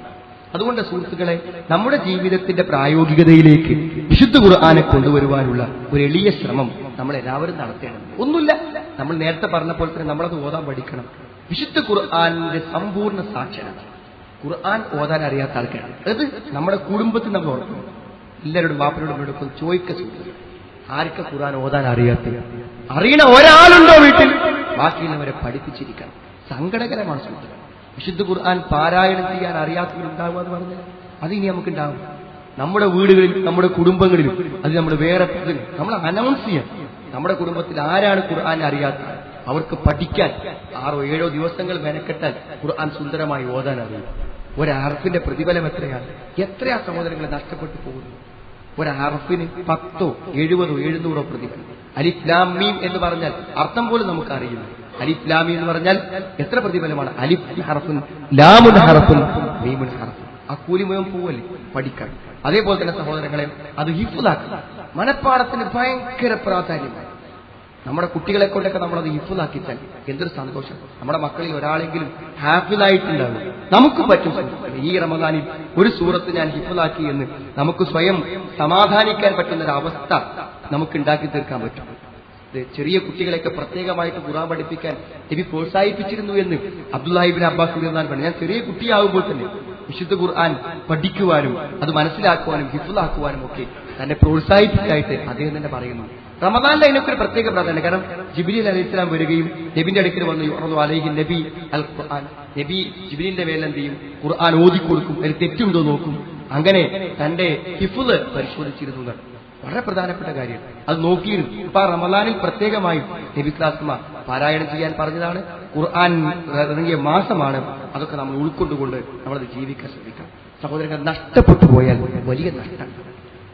അതുകൊണ്ട് സുഹൃത്തുക്കളെ, നമ്മുടെ ജീവിതത്തിന്റെ പ്രായോഗികതയിലേക്ക് വിശുദ്ധ ഖുർആനെ കൊണ്ടുവരുവാനുള്ള ഒരു എളിയ ശ്രമം നമ്മൾ എല്ലാവരും നടത്തേണ്ടതുണ്ട്. ഒന്നുമില്ല, നമ്മൾ നേരത്തെ പറഞ്ഞപ്പോൾ തന്നെ നമ്മളത് ഓതാൻ പഠിക്കണം. വിശുദ്ധ ഖുർആന്റെ സമ്പൂർണ്ണ സാക്ഷരത. ഖുർആൻ ഓതാൻ അറിയാത്ത ആൾക്കാരാണ്. അതായത് നമ്മുടെ കുടുംബത്തിൽ നമ്മൾ ഓർക്കണം. എല്ലാവരോടും വാപ്പനോടും എടുക്കും ചോദിക്ക സുഹൃത്തുക്കൾ, ആർക്കെ ഖുർആൻ ഓതാൻ അറിയാത്ത? അറിയണ ഒരാളുണ്ടോ വീട്ടിൽ? ബാക്കിയുള്ളവരെ പഠിപ്പിച്ചിരിക്കണം. സങ്കടകരമാണ് സുഹൃത്തുക്കൾ. വിശുദ്ധ ഖുർആൻ പാരായണം ചെയ്യാൻ അറിയാത്തവരുണ്ടാവുക എന്ന് പറഞ്ഞാൽ അത് ഇനി നമുക്കുണ്ടാവും. നമ്മുടെ വീടുകളിൽ, നമ്മുടെ കുടുംബങ്ങളിലും, അത് നമ്മൾ വേറെ നമ്മൾ അനൗൺസ് ചെയ്യാം. നമ്മുടെ കുടുംബത്തിൽ ആരാണ് ഖുർആൻ അറിയാത്തത് അവർക്ക് പഠിക്കാൻ 6-7 ദിവസങ്ങൾ മെനക്കെട്ടാൽ ഖുർആൻ സുന്ദരമായി ഓതാൻ അറിയും. ഒരഹർഫിന്റെ പ്രതിഫലം എത്രയാണ്? എത്രയാ സഹോദരങ്ങളെ നഷ്ടപ്പെട്ടു പോകുന്നു? ഒരഹർഫിന് 10, 70, 700 പ്രതിഫലം. അലിഫ് ലാം മീം എന്ന് പറഞ്ഞാൽ അർത്ഥം പോലും നമുക്കറിയില്ല. അലിഫ് ലാമി എന്ന് പറഞ്ഞാൽ എത്ര പ്രതിഫലമാണ്? അലിഫ് ഹർഫുൻ ലാമുൻ ഹർഫുൻ മീമുൻ ഹർഫുൻ. ആ കൂലി മുഴുവൻ പോവല്ലേ പഠിക്കാൻ. അതേപോലെ തന്നെ സഹോദരങ്ങളെ, അത് ഹിഫ്ളാക്കണം. മനപ്പാടത്തിന് ഭയങ്കര പ്രാധാന്യമാണ്. നമ്മുടെ കുട്ടികളെ കൊണ്ടൊക്കെ നമ്മളത് ഹിഫ്ളാക്കിച്ചാൽ എന്തൊരു സന്തോഷം. നമ്മുടെ മക്കളിൽ ഒരാളെങ്കിലും ഹാഫിളായിട്ടുണ്ടാകും. നമുക്ക് പറ്റും ഈ റമദാനിൽ ഒരു സൂറത്ത് ഞാൻ ഹിഫ്ളാക്കി എന്ന് നമുക്ക് സ്വയം സമാധാനിക്കാൻ പറ്റുന്ന ഒരു അവസ്ഥ നമുക്ക് ഉണ്ടാക്കി തീർക്കാൻ പറ്റും. ചെറിയ കുട്ടികളെയൊക്കെ പ്രത്യേകമായിട്ട് ഖുർആൻ പഠിപ്പിക്കാൻ നബി പ്രോത്സാഹിപ്പിച്ചിരുന്നു എന്ന് അബ്ദുല്ലാഹി ഇബ്നു അബ്ബാസ് റളിയല്ലാഹു അൻഹു. ഞാൻ ചെറിയ കുട്ടിയാകുമ്പോൾ തന്നെ വിശുദ്ധ ഖുർആൻ പഠിക്കുവാനും അത് മനസ്സിലാക്കുവാനും ഹിഫ്ളാക്കുവാനും ഒക്കെ തന്നെ പ്രോത്സാഹിപ്പിച്ചായിട്ട് അദ്ദേഹം തന്നെ പറയുന്നു. റമദാനിൽ അതിനൊക്കെ ഒരു പ്രത്യേക പ്രാധാന്യം. കാരണം ജിബ്രീൽ അലൈഹിസ്സലാം വരികയും നബിന്റെ അടുക്കൽ വന്ന് യുറദു അലൈഹി നബി അൽ ഖുർആൻ, നബി ജിബ്രീലിന്റെ മേലെന്തെയും ഖുർആൻ ഓതിക്കൊടുക്കും, അതിൽ തെറ്റുണ്ടോ നോക്കും. അങ്ങനെ തന്റെ ഹിഫ്ള് പരിശോധിച്ചിരുന്നു. വളരെ പ്രധാനപ്പെട്ട കാര്യം അത് നോക്കിയിരുന്നു. ഇപ്പൊ റമദാനിൽ പ്രത്യേകമായും നബി ക്ലാസ്മ പാരായണം ചെയ്യാൻ പറഞ്ഞതാണ്. ഖുർആൻ ഇറങ്ങിയ മാസമാണ്. അതൊക്കെ നമ്മൾ ഉൾക്കൊണ്ടുകൊണ്ട് നമ്മളത് ജീവിക്കാൻ ശ്രമിക്കണം. സഹോദരങ്ങൾ, നഷ്ടപ്പെട്ടു പോയാൽ വലിയ നഷ്ടം.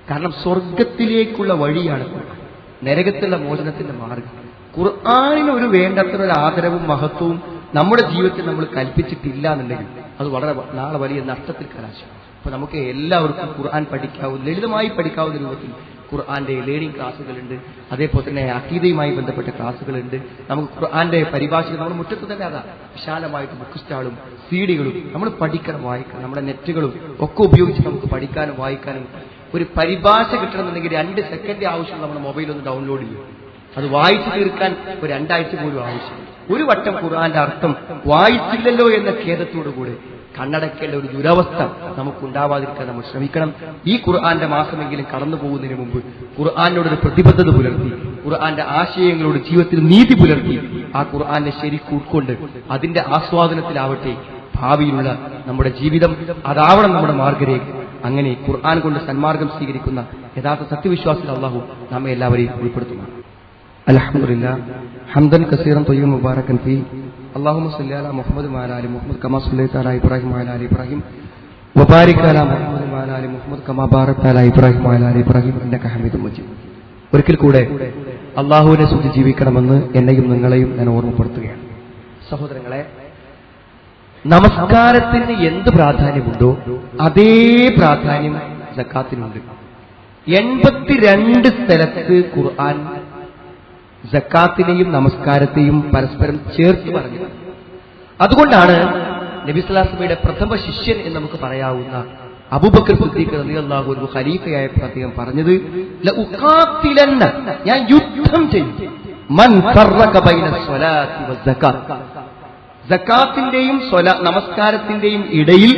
കാരണം സ്വർഗത്തിലേക്കുള്ള വഴിയാണ് ഖുർആൻ, നരകത്തിലുള്ള മോചനത്തിന്റെ മാർഗം. ഖുർആനിന് ഒരു വേണ്ടത്ര ഒരു ആദരവും മഹത്വവും നമ്മുടെ ജീവിതത്തിൽ നമ്മൾ കൽപ്പിച്ചിട്ടില്ല എന്നുണ്ടെങ്കിൽ അത് വളരെ നാളെ വലിയ നഷ്ടത്തിൽ കലാശം. അപ്പൊ നമുക്ക് എല്ലാവർക്കും ഖുർആൻ പഠിക്കാവുന്ന, ലളിതമായി പഠിക്കാവുന്ന രൂപത്തിൽ ഖുർആന്റെ ലേണിംഗ് ക്ലാസ്സുകളുണ്ട്. അതേപോലെ തന്നെ അഖീദയുമായി ബന്ധപ്പെട്ട ക്ലാസ്സുകളുണ്ട്. നമുക്ക് ഖുർആന്റെ പരിഭാഷകൾ നമ്മുടെ മുറ്റത്ത് തന്നെ അതാ വിശാലമായിട്ട് ബുക്ക് സ്റ്റാളും സീഡികളും നമ്മൾ പഠിക്കണം, വായിക്കണം. നമ്മുടെ നെറ്റുകളും ഒക്കെ ഉപയോഗിച്ച് നമുക്ക് പഠിക്കാനും വായിക്കാനും. ഒരു പരിഭാഷ കിട്ടണമെന്നുണ്ടെങ്കിൽ 2 സെക്കൻഡ് ആവശ്യം നമ്മുടെ മൊബൈൽ ഒന്ന് ഡൗൺലോഡ് ചെയ്യും. അത് വായിച്ചു തീർക്കാൻ ഒരു 2 ആഴ്ച പോലും ആവശ്യം. ഒരു വട്ടം ഖുർആന്റെ അർത്ഥം വായിച്ചില്ലല്ലോ എന്ന ഖേദത്തോടുകൂടി കണ്ണടക്കേണ്ട ഒരു ദുരവസ്ഥ നമുക്കുണ്ടാവാതിരിക്കാൻ നമ്മൾ ശ്രമിക്കണം. ഈ ഖുർആന്റെ മാസമെങ്കിലും കടന്നു പോകുന്നതിന് മുമ്പ് ഖുർആനോടൊരു പ്രതിബദ്ധത പുലർത്തി, ഖുർആന്റെ ആശയങ്ങളോട് ജീവിതത്തിൽ നീതി പുലർത്തി, ആ ഖുർആനെ ശരിക്കും ഉൾക്കൊണ്ട് അതിന്റെ ആസ്വാദനത്തിലാവട്ടെ ഭാവിയിലുള്ള നമ്മുടെ ജീവിതം. അതാവണം നമ്മുടെ മാർഗ്ഗരേഖ. അങ്ങനെ ഖുർആൻ കൊണ്ട് സന്മാർഗം സ്വീകരിക്കുന്ന യഥാർത്ഥ സത്യവിശ്വാസികൾ അല്ലാഹു നമ്മെ എല്ലാവരെയും ഉൾപ്പെടുത്തുന്നു. അൽഹംദുലില്ലാഹ് ഹംദൻ കസീറൻ ത്വയ്യിബൻ മുബാറകൻ ഫീ. اللهم صل على محمد وعلى ال محمد كما صليت على ابراهيم وعلى ال ابراهيم وبارك على محمد وعلى ال محمد كما باركت على ابراهيم وعلى ال ابراهيم انك حميد مجيد. ഒരിക്കൽ കൂടെ അല്ലാഹുവിനെ സൂചി ജീവിക്കണമെന്ന് എന്നെയും നിങ്ങളെയും ഞാൻ ഓർമ്മപ്പെടുത്തുകയാണ്. സഹോദരങ്ങളെ, നമസ്കാരത്തിന് എന്ത് പ്രാധാന്യമുണ്ടോ അതേ പ്രാധാന്യം സക്കാത്തിനുണ്ട്. 82 സ്ഥലത്ത് ഖുർആൻ സക്കാത്തിനെയും നമസ്കാരത്തെയും പരസ്പരം ചേർത്ത് പറഞ്ഞു. അതുകൊണ്ടാണ് നബി സ്വല്ലല്ലാഹു അലൈഹി വസല്ലമയുടെ പ്രഥമ ശിഷ്യൻ എന്ന് നമുക്ക് പറയാവുന്ന അബൂബക്കർ സിദ്ദീഖ് റളിയല്ലാഹു അൻഹു ഖലീഫയായപ്പോൾ അദ്ദേഹം പറഞ്ഞത്, ലഉഖാതിലന്ന, ഞാൻ യുദ്ധം ചെയ്യും, മൻ ഫറഖ ബൈന സ്വലാത്തി വസ്സകാത്ത്, സക്കാത്തിന്റെയും നമസ്കാരത്തിന്റെയും ഇടയിൽ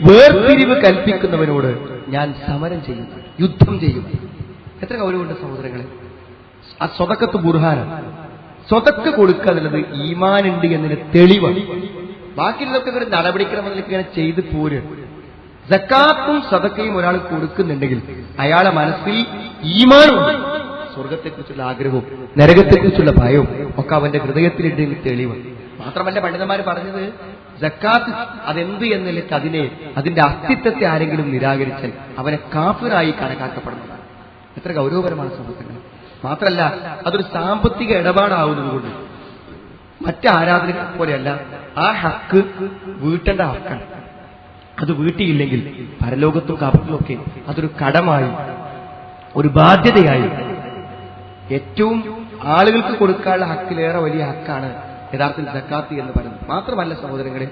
വേർതിരിവ് കൽപ്പിക്കുന്നവനോട് ഞാൻ സമരം ചെയ്യുന്നു, യുദ്ധം ചെയ്യും. എത്ര ഗൗരവമുണ്ട് സഹോദരങ്ങളെ. ആ സ്വതക്കത്ത് ബുർഹാനാണ്. സ്വതക്ക് കൊടുക്കുക എന്നുള്ളത് ഈമാനുണ്ട് എന്നതിന് തെളിവാണ്. ബാക്കിയുള്ളതൊക്കെ ഒരു നടപടിക്രമത്തിലേക്ക് ഇങ്ങനെ ചെയ്ത് പോര്. സക്കാത്തും സദക്കയും ഒരാൾ കൊടുക്കുന്നുണ്ടെങ്കിൽ അയാളെ മനസ്സിൽ ഈമാനുണ്ട്, സ്വർഗത്തെക്കുറിച്ചുള്ള ആഗ്രഹവും നരകത്തെക്കുറിച്ചുള്ള ഭയവും ഒക്കെ അവന്റെ ഹൃദയത്തിലുണ്ടെങ്കിൽ തെളിവാണ്. മാത്രമല്ല, പണ്ഡിതന്മാർ പറഞ്ഞത് സക്കാത്ത് അതെന്ത് എന്നിലേക്ക് അതിന്റെ അസ്തിത്വത്തെ ആരെങ്കിലും നിരാകരിച്ചാൽ അവനെ കാഫിറായി കണക്കാക്കപ്പെടുന്നതാണ്. എത്ര ഗൗരവപരമാണ് സുഹൃത്തുക്കൾ. മാത്രമല്ല, അതൊരു സാമ്പത്തിക ഇടപാടാവുന്നതുകൊണ്ട് മറ്റ് ആരാധനകൾ പോലെയല്ല, ആ ഹക്ക് വീട്ടേണ്ട ഹക്കാണ്. അത് വീട്ടിയില്ലെങ്കിൽ പരലോകത്തും കാപ്പത്തിലൊക്കെ അതൊരു കടമായി, ഒരു ബാധ്യതയായി, ഏറ്റവും ആളുകൾക്ക് കൊടുക്കാനുള്ള ഹക്കിലേറെ വലിയ ഹക്കാണ് യഥാർത്ഥത്തിൽ സക്കാത്ത് എന്ന് പറയുന്നത്. മാത്രമല്ല സഹോദരങ്ങളെ,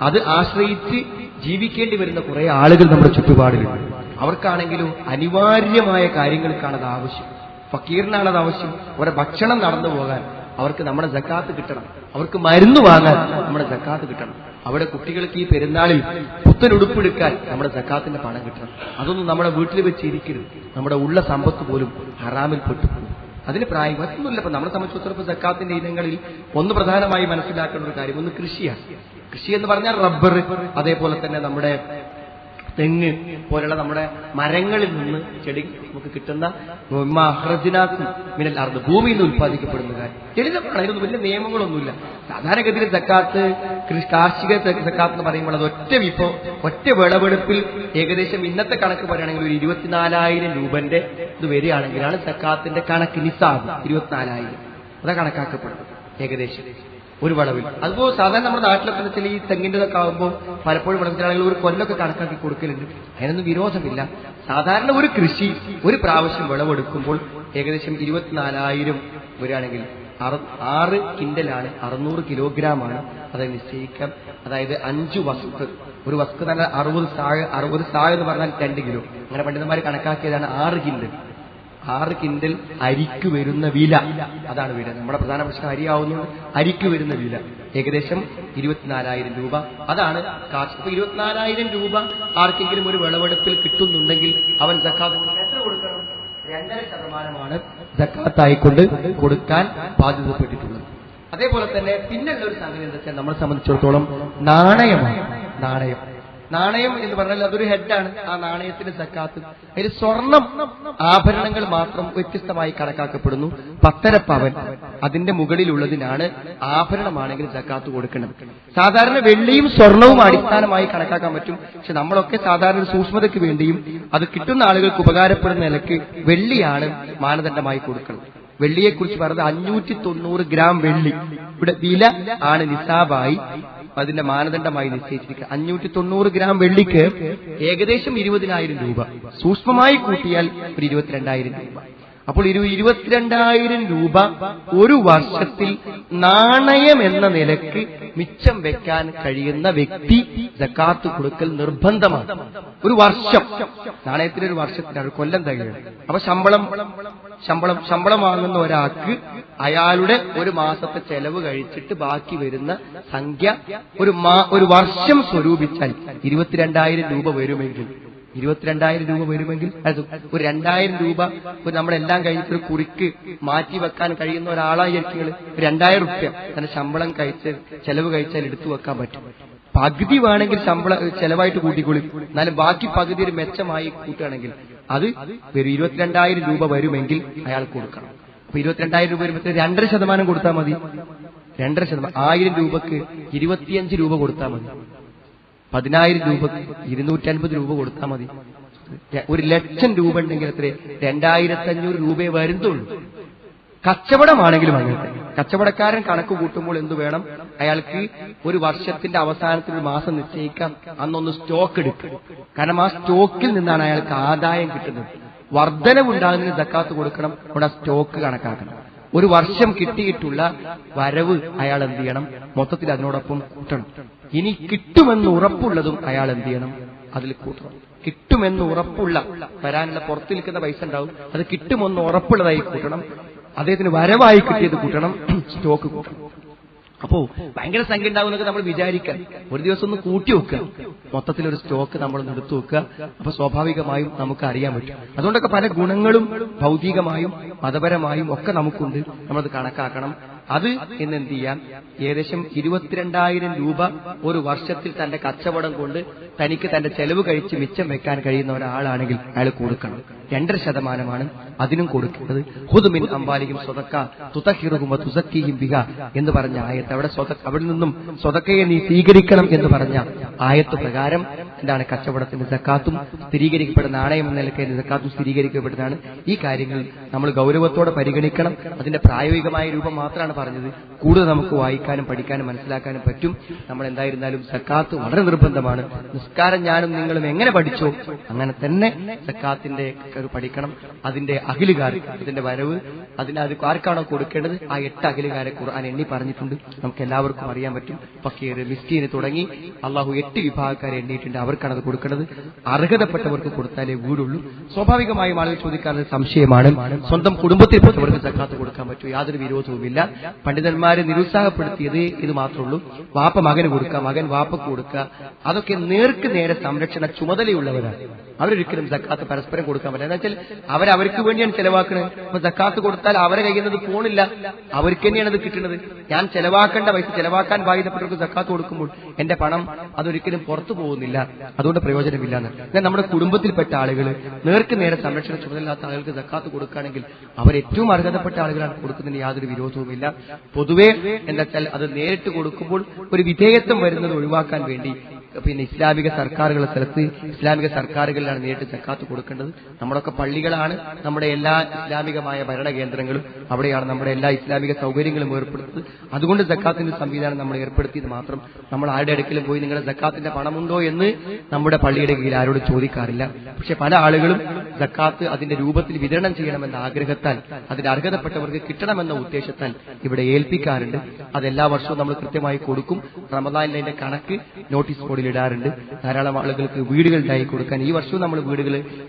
അത് ആശ്രയിച്ച് ജീവിക്കേണ്ടി വരുന്ന കുറെ ആളുകൾ നമ്മുടെ ചുറ്റുപാടിലുണ്ട്. അവർക്കാണെങ്കിലും അനിവാര്യമായ കാര്യങ്ങൾക്കാണ് അത് ആവശ്യം. ഫക്കീറിനാണത് ആവശ്യം. അവരുടെ ഭക്ഷണം നടന്നു പോകാൻ അവർക്ക് നമ്മുടെ സക്കാത്ത് കിട്ടണം. അവർക്ക് മരുന്ന് വാങ്ങാൻ നമ്മുടെ സക്കാത്ത് കിട്ടണം. അവിടെ കുട്ടികൾക്ക് ഈ പെരുന്നാളിൽ പുത്തനുടുപ്പെടുക്കാൻ നമ്മുടെ സക്കാത്തിന്റെ പണം കിട്ടണം. അതൊന്നും നമ്മുടെ വീട്ടിൽ വെച്ച് ഇരിക്കരുത്. നമ്മുടെ ഉള്ള സമ്പത്ത് പോലും ഹറാമിൽ പെട്ടുപോകും. അതിന് പ്രായം മറ്റൊന്നുമില്ല. ഇപ്പൊ നമ്മളെ സംബന്ധിച്ചിടത്തോളം സക്കാത്തിന്റെ ഇനങ്ങളിൽ ഒന്ന് പ്രധാനമായി മനസ്സിലാക്കേണ്ട ഒരു കാര്യം ഒന്ന് കൃഷിയാണ്. കൃഷി എന്ന് പറഞ്ഞാൽ റബ്ബർ, അതേപോലെ തന്നെ നമ്മുടെ തെങ്ങ് പോലുള്ള നമ്മുടെ മരങ്ങളിൽ നിന്ന് ചെടി നമുക്ക് കിട്ടുന്ന മിനൽ അർദ്, ഭൂമിയിൽ നിന്ന് ഉത്പാദിക്കപ്പെടുന്ന കാര്യം ലളിതമാണ്. അതിനൊന്നും വലിയ നിയമങ്ങളൊന്നുമില്ല. സാധാരണഗതിയിൽ സക്കാത്ത്, കാർഷിക സക്കാത്ത് എന്ന് പറയുമ്പോൾ അത് ഒറ്റ വിളവെടുപ്പിൽ ഏകദേശം ഇന്നത്തെ കണക്ക് പറയുകയാണെങ്കിൽ ഒരു 24,000 രൂപന്റെ ഇത് വരികയാണെങ്കിലാണ് സക്കാത്തിന്റെ കണക്ക് നിസാബ് 24,000 അതാ കണക്കാക്കപ്പെടുന്നത് ഏകദേശം. ഒരു വിളവിൽ. അതുപോലെ സാധാരണ നമ്മുടെ നാട്ടിലൊക്കെ വെച്ചാൽ ഈ തെങ്ങിൻ്റെതൊക്കെ ആകുമ്പോൾ പലപ്പോഴും വിളവിലാണെങ്കിൽ ഒരു കൊല്ലൊക്കെ കണക്കാക്കി കൊടുക്കലുണ്ട്. അതിനൊന്നും വിരോധമില്ല. സാധാരണ ഒരു കൃഷി ഒരു പ്രാവശ്യം വിളവെടുക്കുമ്പോൾ ഏകദേശം 24,000 വരികയാണെങ്കിൽ 6 കിൻഡലാണ്, 600 കിലോഗ്രാമാണ് അത് നിശ്ചയിക്കാം. അതായത് 5 വസ്തു, ഒരു വസ്തു തന്നെ 60 സാഗ് എന്ന് പറഞ്ഞാൽ 2 കിലോ. അങ്ങനെ പണ്ഡിതന്മാർ കണക്കാക്കിയതാണ് 6 കിൻഡൽ. 6 കിൻഡൽ അരിക്ക് വരുന്ന വില, അതാണ് വില. നമ്മുടെ പ്രധാന പ്രശ്നം അരിയാവുന്നു. അരിക്ക് വരുന്ന വില ഏകദേശം 24,000 രൂപ. അതാണ് കാശ്. ഇപ്പൊ 24,000 രൂപ ആർക്കെങ്കിലും ഒരു വിളവെടുപ്പിൽ കിട്ടുന്നുണ്ടെങ്കിൽ അവൻ സക്കാത്ത് എത്ര കൊടുക്കണം? 2.5% സക്കാത്തായിക്കൊണ്ട് കൊടുക്കാൻ ബാധ്യതപ്പെട്ടിട്ടുള്ളത്. അതേപോലെ തന്നെ പിന്നെയുള്ള ഒരു സംഗതി എന്താ വെച്ചാൽ നമ്മളെ സംബന്ധിച്ചിടത്തോളം നാണയമാണ്. നാണയം എന്ന് പറഞ്ഞാൽ അതൊരു ഹെഡാണ്. ആ നാണയത്തിന്റെ സക്കാത്ത് അതിൽ സ്വർണം ആഭരണങ്ങൾ മാത്രം വ്യത്യസ്തമായി കണക്കാക്കപ്പെടുന്നു. 1.5 പവൻ അതിന്റെ മുകളിലുള്ളതിനാണ് ആഭരണമാണെങ്കിൽ സക്കാത്ത് കൊടുക്കണം. സാധാരണ വെള്ളിയും സ്വർണവും അടിസ്ഥാനമായി കണക്കാക്കാൻ പറ്റും. പക്ഷെ നമ്മളൊക്കെ സാധാരണ സൂക്ഷ്മതയ്ക്ക് വേണ്ടിയും അത് കിട്ടുന്ന ആളുകൾക്ക് ഉപകാരപ്പെടുന്ന നിലയ്ക്ക് വെള്ളിയാണ് മാനദണ്ഡമായി കൊടുക്കുന്നത്. വെള്ളിയെക്കുറിച്ച് പറഞ്ഞത് 590 ഗ്രാം വെള്ളി ഇവിടെ വില ആണ് നിസാബായി അതിന്റെ മാനദണ്ഡമായി നിശ്ചയിച്ചിരിക്കുക. 590 ഗ്രാം വെള്ളിക്ക് ഏകദേശം 20,000 രൂപ. സൂക്ഷ്മമായി കൂട്ടിയാൽ ഒരു 22,000 രൂപ. അപ്പോൾ 22,000 രൂപ ഒരു വർഷത്തിൽ നാണയം എന്ന നിലക്ക് മിച്ചം വെക്കാൻ കഴിയുന്ന വ്യക്തി സക്കാത്ത് കൊടുക്കൽ നിർബന്ധമാണ്. ഒരു വർഷം നാണയത്തിന് ഒരു വർഷത്തിനാണ്, ഒരു കൊല്ലം തികയാണ്. അപ്പൊ ശമ്പളം വാങ്ങുന്ന ഒരാൾക്ക് അയാളുടെ ഒരു മാസത്തെ ചെലവ് കഴിച്ചിട്ട് ബാക്കി വരുന്ന സംഖ്യ ഒരു വർഷം സ്വരൂപിച്ചാൽ 22,000 രൂപ വരുമെങ്കിൽ 22,000 രൂപ വരുമെങ്കിൽ അത് ഒരു 2,000 രൂപ നമ്മളെല്ലാം കഴിഞ്ഞിട്ട് ഒരു കുറിക്ക് മാറ്റിവെക്കാൻ കഴിയുന്ന ഒരാളായിരിക്കും 2,000 റുപ്യ തന്നെ ശമ്പളം ചെലവ് കഴിച്ചാൽ എടുത്തു വെക്കാൻ പറ്റും. പകുതി വേണമെങ്കിൽ ചെലവായിട്ട് കൂട്ടിക്കൊള്ളി, എന്നാലും ബാക്കി പകുതി ഒരു മെച്ചമായി കൂട്ടുകയാണെങ്കിൽ അത് ഒരു 22,000 രൂപ വരുമെങ്കിൽ അയാൾ കൊടുക്കണം. അപ്പൊ 22,000 രൂപ വരുമ്പോൾ 2.5% കൊടുത്താൽ മതി. 2.5%, 1,000 രൂപക്ക് 25 രൂപ കൊടുത്താൽ മതി. 10,000 രൂപക്ക് 250 രൂപ കൊടുത്താൽ മതി. 1,00,000 രൂപ ഉണ്ടെങ്കിൽ എത്ര? 2,500 രൂപയെ വരുന്നുള്ളൂ. കച്ചവടമാണെങ്കിലും അങ്ങനെ. കച്ചവടക്കാരൻ കണക്ക് കൂട്ടുമ്പോൾ എന്തു വേണം? അയാൾക്ക് ഒരു വർഷത്തിന്റെ അവസാനത്തിൽ ഒരു മാസം നിശ്ചയിക്കാം, അന്നൊന്ന് സ്റ്റോക്ക് എടുക്കും. കാരണം ആ സ്റ്റോക്കിൽ നിന്നാണ് അയാൾക്ക് ആദായം കിട്ടുന്നത്. വർധനവുണ്ടാകുന്നതിന് സക്കാത്ത് കൊടുക്കണം. അവിടെ ആ സ്റ്റോക്ക് കണക്കാക്കണം. ഒരു വർഷം കിട്ടിയിട്ടുള്ള വരവ് അയാൾ എന്ത് ചെയ്യണം? മൊത്തത്തിൽ അതിനോടൊപ്പം കൂട്ടണം. ഇനി കിട്ടുമെന്ന് ഉറപ്പുള്ളതും അയാൾ എന്ത് ചെയ്യണം? അതിൽ കൂട്ടണം. കിട്ടുമെന്ന് ഉറപ്പുള്ള വരാനുള്ള പുറത്ത് നിൽക്കുന്ന പൈസ ഉണ്ടാവും, അത് കിട്ടുമെന്ന് ഉറപ്പുള്ളതായി കൂട്ടണം. അദ്ദേഹത്തിന് വരവായി കിട്ടിയത് കൂട്ടണം, സ്റ്റോക്ക് കൂട്ടണം. അപ്പോ ഭയങ്കര സംഖ്യ ഉണ്ടാവുന്നൊക്കെ നമ്മൾ വിചാരിക്കാൻ ഒരു ദിവസം ഒന്ന് കൂട്ടി വെക്കുക, മൊത്തത്തിലൊരു സ്റ്റോക്ക് നമ്മൾ എടുത്തു വെക്കുക. അപ്പൊ സ്വാഭാവികമായും നമുക്ക് അറിയാൻ പറ്റും. അതുകൊണ്ടൊക്കെ പല ഗുണങ്ങളും ഭൗതികമായും മതപരമായും ഒക്കെ നമുക്കുണ്ട്. നമ്മളത് കണക്കാക്കണം. അത് എന്ത് ചെയ്യാം? ഏകദേശം 22,000 രൂപ ഒരു വർഷത്തിൽ തന്റെ കച്ചവടം കൊണ്ട് തനിക്ക് തന്റെ ചെലവ് കഴിച്ച് മിച്ചം വെക്കാൻ കഴിയുന്ന ഒരാളാണെങ്കിൽ അയാൾ കൊടുക്കണം. 2% അതിനും കൊടുക്കുന്നത്. ഹുദ്മിൻ അംബാലിയും സ്വതക്ക തുതഹിറുഹും തുസക്കീഹിം ബിഹ എന്ന് പറഞ്ഞ ആയത്ത്, അവിടെ നിന്നും സ്വതക്കയെ നീ സ്വീകരിക്കണം എന്ന് പറഞ്ഞ ആയത്ത് പ്രകാരം എന്താണ് കച്ചവടത്തിന്റെ സക്കാത്തും സ്ഥിരീകരിക്കപ്പെടുന്ന നാണയം എന്ന നിലയ്ക്ക് സക്കാത്തും സ്ഥിരീകരിക്കപ്പെടുന്നതാണ്. ഈ കാര്യങ്ങൾ നമ്മൾ ഗൗരവത്തോടെ പരിഗണിക്കണം. അതിന്റെ പ്രായോഗികമായ രൂപം മാത്രമാണ് പറഞ്ഞത്. കൂടുതൽ നമുക്ക് വായിക്കാനും പഠിക്കാനും മനസ്സിലാക്കാനും പറ്റും. നമ്മൾ എന്തായിരുന്നാലും സക്കാത്ത് വളരെ നിർബന്ധമാണ്. നിസ്കാരം ഞാനും നിങ്ങളും എങ്ങനെ പഠിച്ചോ അങ്ങനെ തന്നെ സക്കാത്തിന്റെ പഠിക്കണം. അതിന്റെ അഖിലുകാർ, ഇതിന്റെ വരവ്, അത് ആർക്കാണോ കൊടുക്കേണ്ടത് ആ 8 അഖിലുകാരെ ഖുർആൻ എണ്ണി പറഞ്ഞിട്ടുണ്ട്. നമുക്ക് എല്ലാവർക്കും അറിയാൻ പറ്റും. ഫക്കീർ, മിസ്കീന് തുടങ്ങി അള്ളാഹു 8 വിഭാഗക്കാരെ എണ്ണിയിട്ടുണ്ട്. അവർക്കാണ് അത് കൊടുക്കേണ്ടത്. അർഹതപ്പെട്ടവർക്ക് കൊടുത്താലേ വീടുള്ളൂ. സ്വാഭാവികമായും ആളുകൾ ചോദിക്കാനുള്ള സംശയമാണ്, സ്വന്തം കുടുംബത്തിൽപ്പെട്ടവർക്ക് സക്കാത്ത് കൊടുക്കാൻ പറ്റും? യാതൊരു വിരോധവുമില്ല. പണ്ഡിതന്മാരെ നിരുത്സാഹപ്പെടുത്തിയത് ഇത് മാത്രമേ ഉള്ളൂ. വാപ്പ മകന് കൊടുക്കുക, മകൻ വാപ്പക്ക് കൊടുക്കുക, അതൊക്കെ നേർക്ക് നേരെ സംരക്ഷണ ചുമതലയുള്ളവരാണ്. അവരൊരിക്കലും സക്കാത്ത് പരസ്പരം കൊടുക്കാൻ പറ്റില്ല. എന്ന് വെച്ചാൽ അവർക്ക് വേണ്ടിയാണ് ചെലവാക്കുന്നത്. അപ്പൊ സക്കാത്ത് കൊടുത്താൽ അവരെ കയ്യുന്നത് പോണില്ല, അവർക്ക് തന്നെയാണ് അത് കിട്ടുന്നത്. ഞാൻ ചെലവാക്കേണ്ട പൈസ ചെലവാക്കാൻ ബാധ്യതപ്പെട്ടവർക്ക് സക്കാത്ത് കൊടുക്കുമ്പോൾ എന്റെ പണം അതൊരിക്കലും പുറത്തു പോകുന്നില്ല. അതുകൊണ്ട് പ്രയോജനമില്ലാന്ന്. എന്നാൽ നമ്മുടെ കുടുംബത്തിൽപ്പെട്ട ആളുകൾ, നേർക്ക് നേരെ സംരക്ഷണ ചുമതലയില്ലാത്ത ആളുകൾക്ക് സക്കാത്ത് കൊടുക്കുകയാണെങ്കിൽ അവരേറ്റവും അർഹതപ്പെട്ട ആളുകളാണ് കൊടുക്കുന്നതിന് യാതൊരു വിരോധവുമില്ല. പൊതുവെ എന്താ വെച്ചാൽ അത് നേരിട്ട് കൊടുക്കുമ്പോൾ ഒരു വിധേയത്വം വരുന്നത് ഒഴിവാക്കാൻ വേണ്ടി പിന്നെ ഇസ്ലാമിക സർക്കാരുകളുടെ സ്ഥലത്ത് ഇസ്ലാമിക സർക്കാരുകളിലാണ് നേരിട്ട് സക്കാത്ത് കൊടുക്കേണ്ടത്. നമ്മളൊക്കെ പള്ളികളാണ് നമ്മുടെ എല്ലാ ഇസ്ലാമികമായ ഭരണകേന്ദ്രങ്ങളും, അവിടെയാണ് നമ്മുടെ എല്ലാ ഇസ്ലാമിക സൗകര്യങ്ങളും ഏർപ്പെടുത്തുന്നത്. അതുകൊണ്ട് സക്കാത്തിന്റെ സംവിധാനം നമ്മൾ ഏർപ്പെടുത്തിയത് മാത്രം. നമ്മൾ ആരുടെ അടുക്കലും പോയി നിങ്ങളുടെ സക്കാത്തിന്റെ പണമുണ്ടോ എന്ന് നമ്മുടെ പള്ളിയുടെ കീഴിൽ ആരോടും ചോദിക്കാറില്ല. പക്ഷെ പല ആളുകളും സക്കാത്ത് അതിന്റെ രൂപത്തിൽ വിതരണം ചെയ്യണമെന്ന ആഗ്രഹത്താൽ, അതിന്റെ അർഹതപ്പെട്ടവർക്ക് കിട്ടണമെന്ന ഉദ്ദേശത്താൽ ഇവിടെ ഏൽപ്പിക്കാറുണ്ട്. അതെല്ലാ വർഷവും നമ്മൾ കൃത്യമായി കൊടുക്കും. റമദാനിൽ അതിന്റെ കണക്ക് നോട്ടീസ് ബോർഡിൽ ഇടാറുണ്ട്. ധാരാളം ആളുകൾക്ക് വീടുകളുണ്ടായി കൊടുക്കാൻ ഈ വർഷവും നമ്മൾ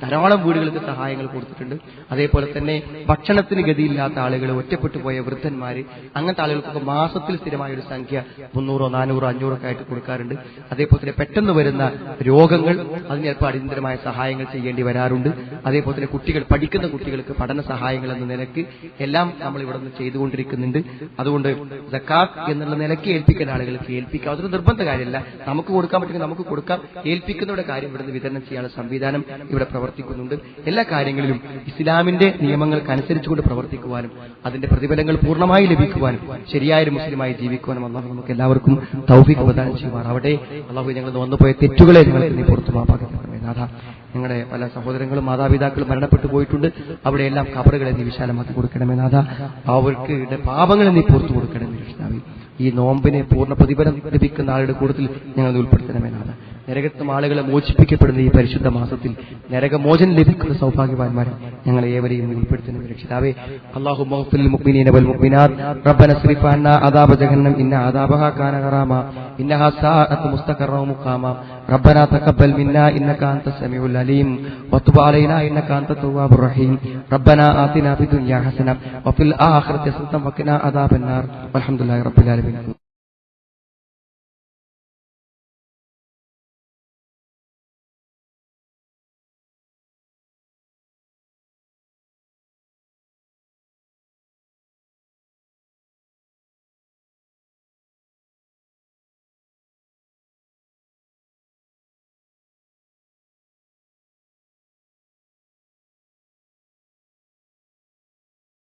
ധാരാളം വീടുകൾക്ക് സഹായങ്ങൾ കൊടുത്തിട്ടുണ്ട്. അതേപോലെ തന്നെ ഭക്ഷണത്തിന് ഗതിയില്ലാത്ത ആളുകൾ, ഒറ്റപ്പെട്ടു പോയ വൃദ്ധന്മാര്, അങ്ങനത്തെ ആളുകൾക്കൊക്കെ മാസത്തിൽ സ്ഥിരമായ ഒരു സംഖ്യ 300, 400, 500 ഒക്കെ ആയിട്ട് കൊടുക്കാറുണ്ട്. അതേപോലെ തന്നെ പെട്ടെന്ന് വരുന്ന രോഗങ്ങൾ, അതിന് ചിലപ്പോൾ അടിയന്തരമായ സഹായങ്ങൾ ചെയ്യേണ്ടി വരാറുണ്ട്. അതേപോലെ തന്നെ പഠിക്കുന്ന കുട്ടികൾക്ക് പഠന സഹായങ്ങൾ എന്ന നിലയ്ക്ക് എല്ലാം നമ്മൾ ഇവിടെ നിന്ന് ചെയ്തുകൊണ്ടിരിക്കുന്നുണ്ട്. അതുകൊണ്ട് സക്കാത്ത് എന്നുള്ള നിലയ്ക്ക് ഏൽപ്പിക്കുന്ന ആളുകൾക്ക് ഏൽപ്പിക്കാം. അതൊരു നിർബന്ധ കാര്യമല്ല. നമുക്ക് കൊടുക്കാൻ പറ്റുമെങ്കിൽ നമുക്ക് കൊടുക്കാം. ഏൽപ്പിക്കുന്നവരുടെ കാര്യം ഇവിടുന്ന് വിതരണം ചെയ്യാനുള്ള സംവിധാനം ഇവിടെ പ്രവർത്തിക്കുന്നുണ്ട്. എല്ലാ കാര്യങ്ങളിലും ഇസ്ലാമിന്റെ നിയമങ്ങൾക്കനുസരിച്ചുകൊണ്ട് പ്രവർത്തിക്കുവാനും അതിന്റെ പ്രതിഫലങ്ങൾ പൂർണ്ണമായി ലഭിക്കുവാനും ശരിയായൊരു മുസ്ലിമായി ജീവിക്കുവാനും അല്ലാഹു നമുക്ക് എല്ലാവർക്കും തൗഫീഖ് പ്രദാനം ചെയ്യുമാറാവട്ടെ. അല്ലാഹു ഞങ്ങൾ വന്നുപോയ തെറ്റുകളെ ഞങ്ങൾക്ക് നീ പുറത്തു മാപ്പാക്കണമേ നാഥ. ഞങ്ങളുടെ പല സഹോദരങ്ങളും മാതാപിതാക്കളും മരണപ്പെട്ടു പോയിട്ടുണ്ട്. അവിടെയെല്ലാം ഖബറുകളെ നീ വിശാലമാക്കി കൊടുക്കണമേ നാഥ. അവർക്ക് പാപങ്ങളെ നീ പുറത്തു കൊടുക്കണമേ രക്ഷിതാവേ. ഈ നോമ്പിനെ പൂർണ്ണ പ്രതിഫലം ലഭിക്കുന്ന ആളുടെ കൂട്ടത്തിൽ ഞങ്ങൾ ഉൾപ്പെടുത്തണമേ നാഥ. നരകത്തും ആളുകളെ മോചിപ്പിക്കപ്പെടുന്ന ഈ പരിശുദ്ധ മാസത്തിൽ നരകമോചനം ലഭിക്കുന്ന സൗഭാഗ്യവാന്മാരെ ഞങ്ങളെ ഏവരെയും ഉൾപ്പെടുത്തണമേ രക്ഷിതാവേ. അല്ലാഹുമ്മ ഗ്ഫിർ മുഅ്മിനീന വൽ മുഅ്മിനാത്ത് റബ്ബന സ്രിഫ് അന്നാ അദാബ ജഹന്നം ഇന്ന അദാബഹാ കാന ഗറാമ ഇന്നഹാ സാഅത്ത് മുസ്തഖറ മുഖാമ റബ്ബന തഖബ്ബൽ മിന്നാ ഇന്നക അൻതസ് സമീഉൽ അലീം വതുബ് അലൈനാ ഇന്നക അൻതത് തവ്വാബുർ റഹീം റബ്ബന ആതിനാ ഫിദ് ദുനിയാ ഹസന വഫിൽ ആഖിറതി ഹസനത വഖിനാ അദാബന്നാർ വൽഹംദുലില്ലാഹി റബ്ബിൽ ആലമീൻ.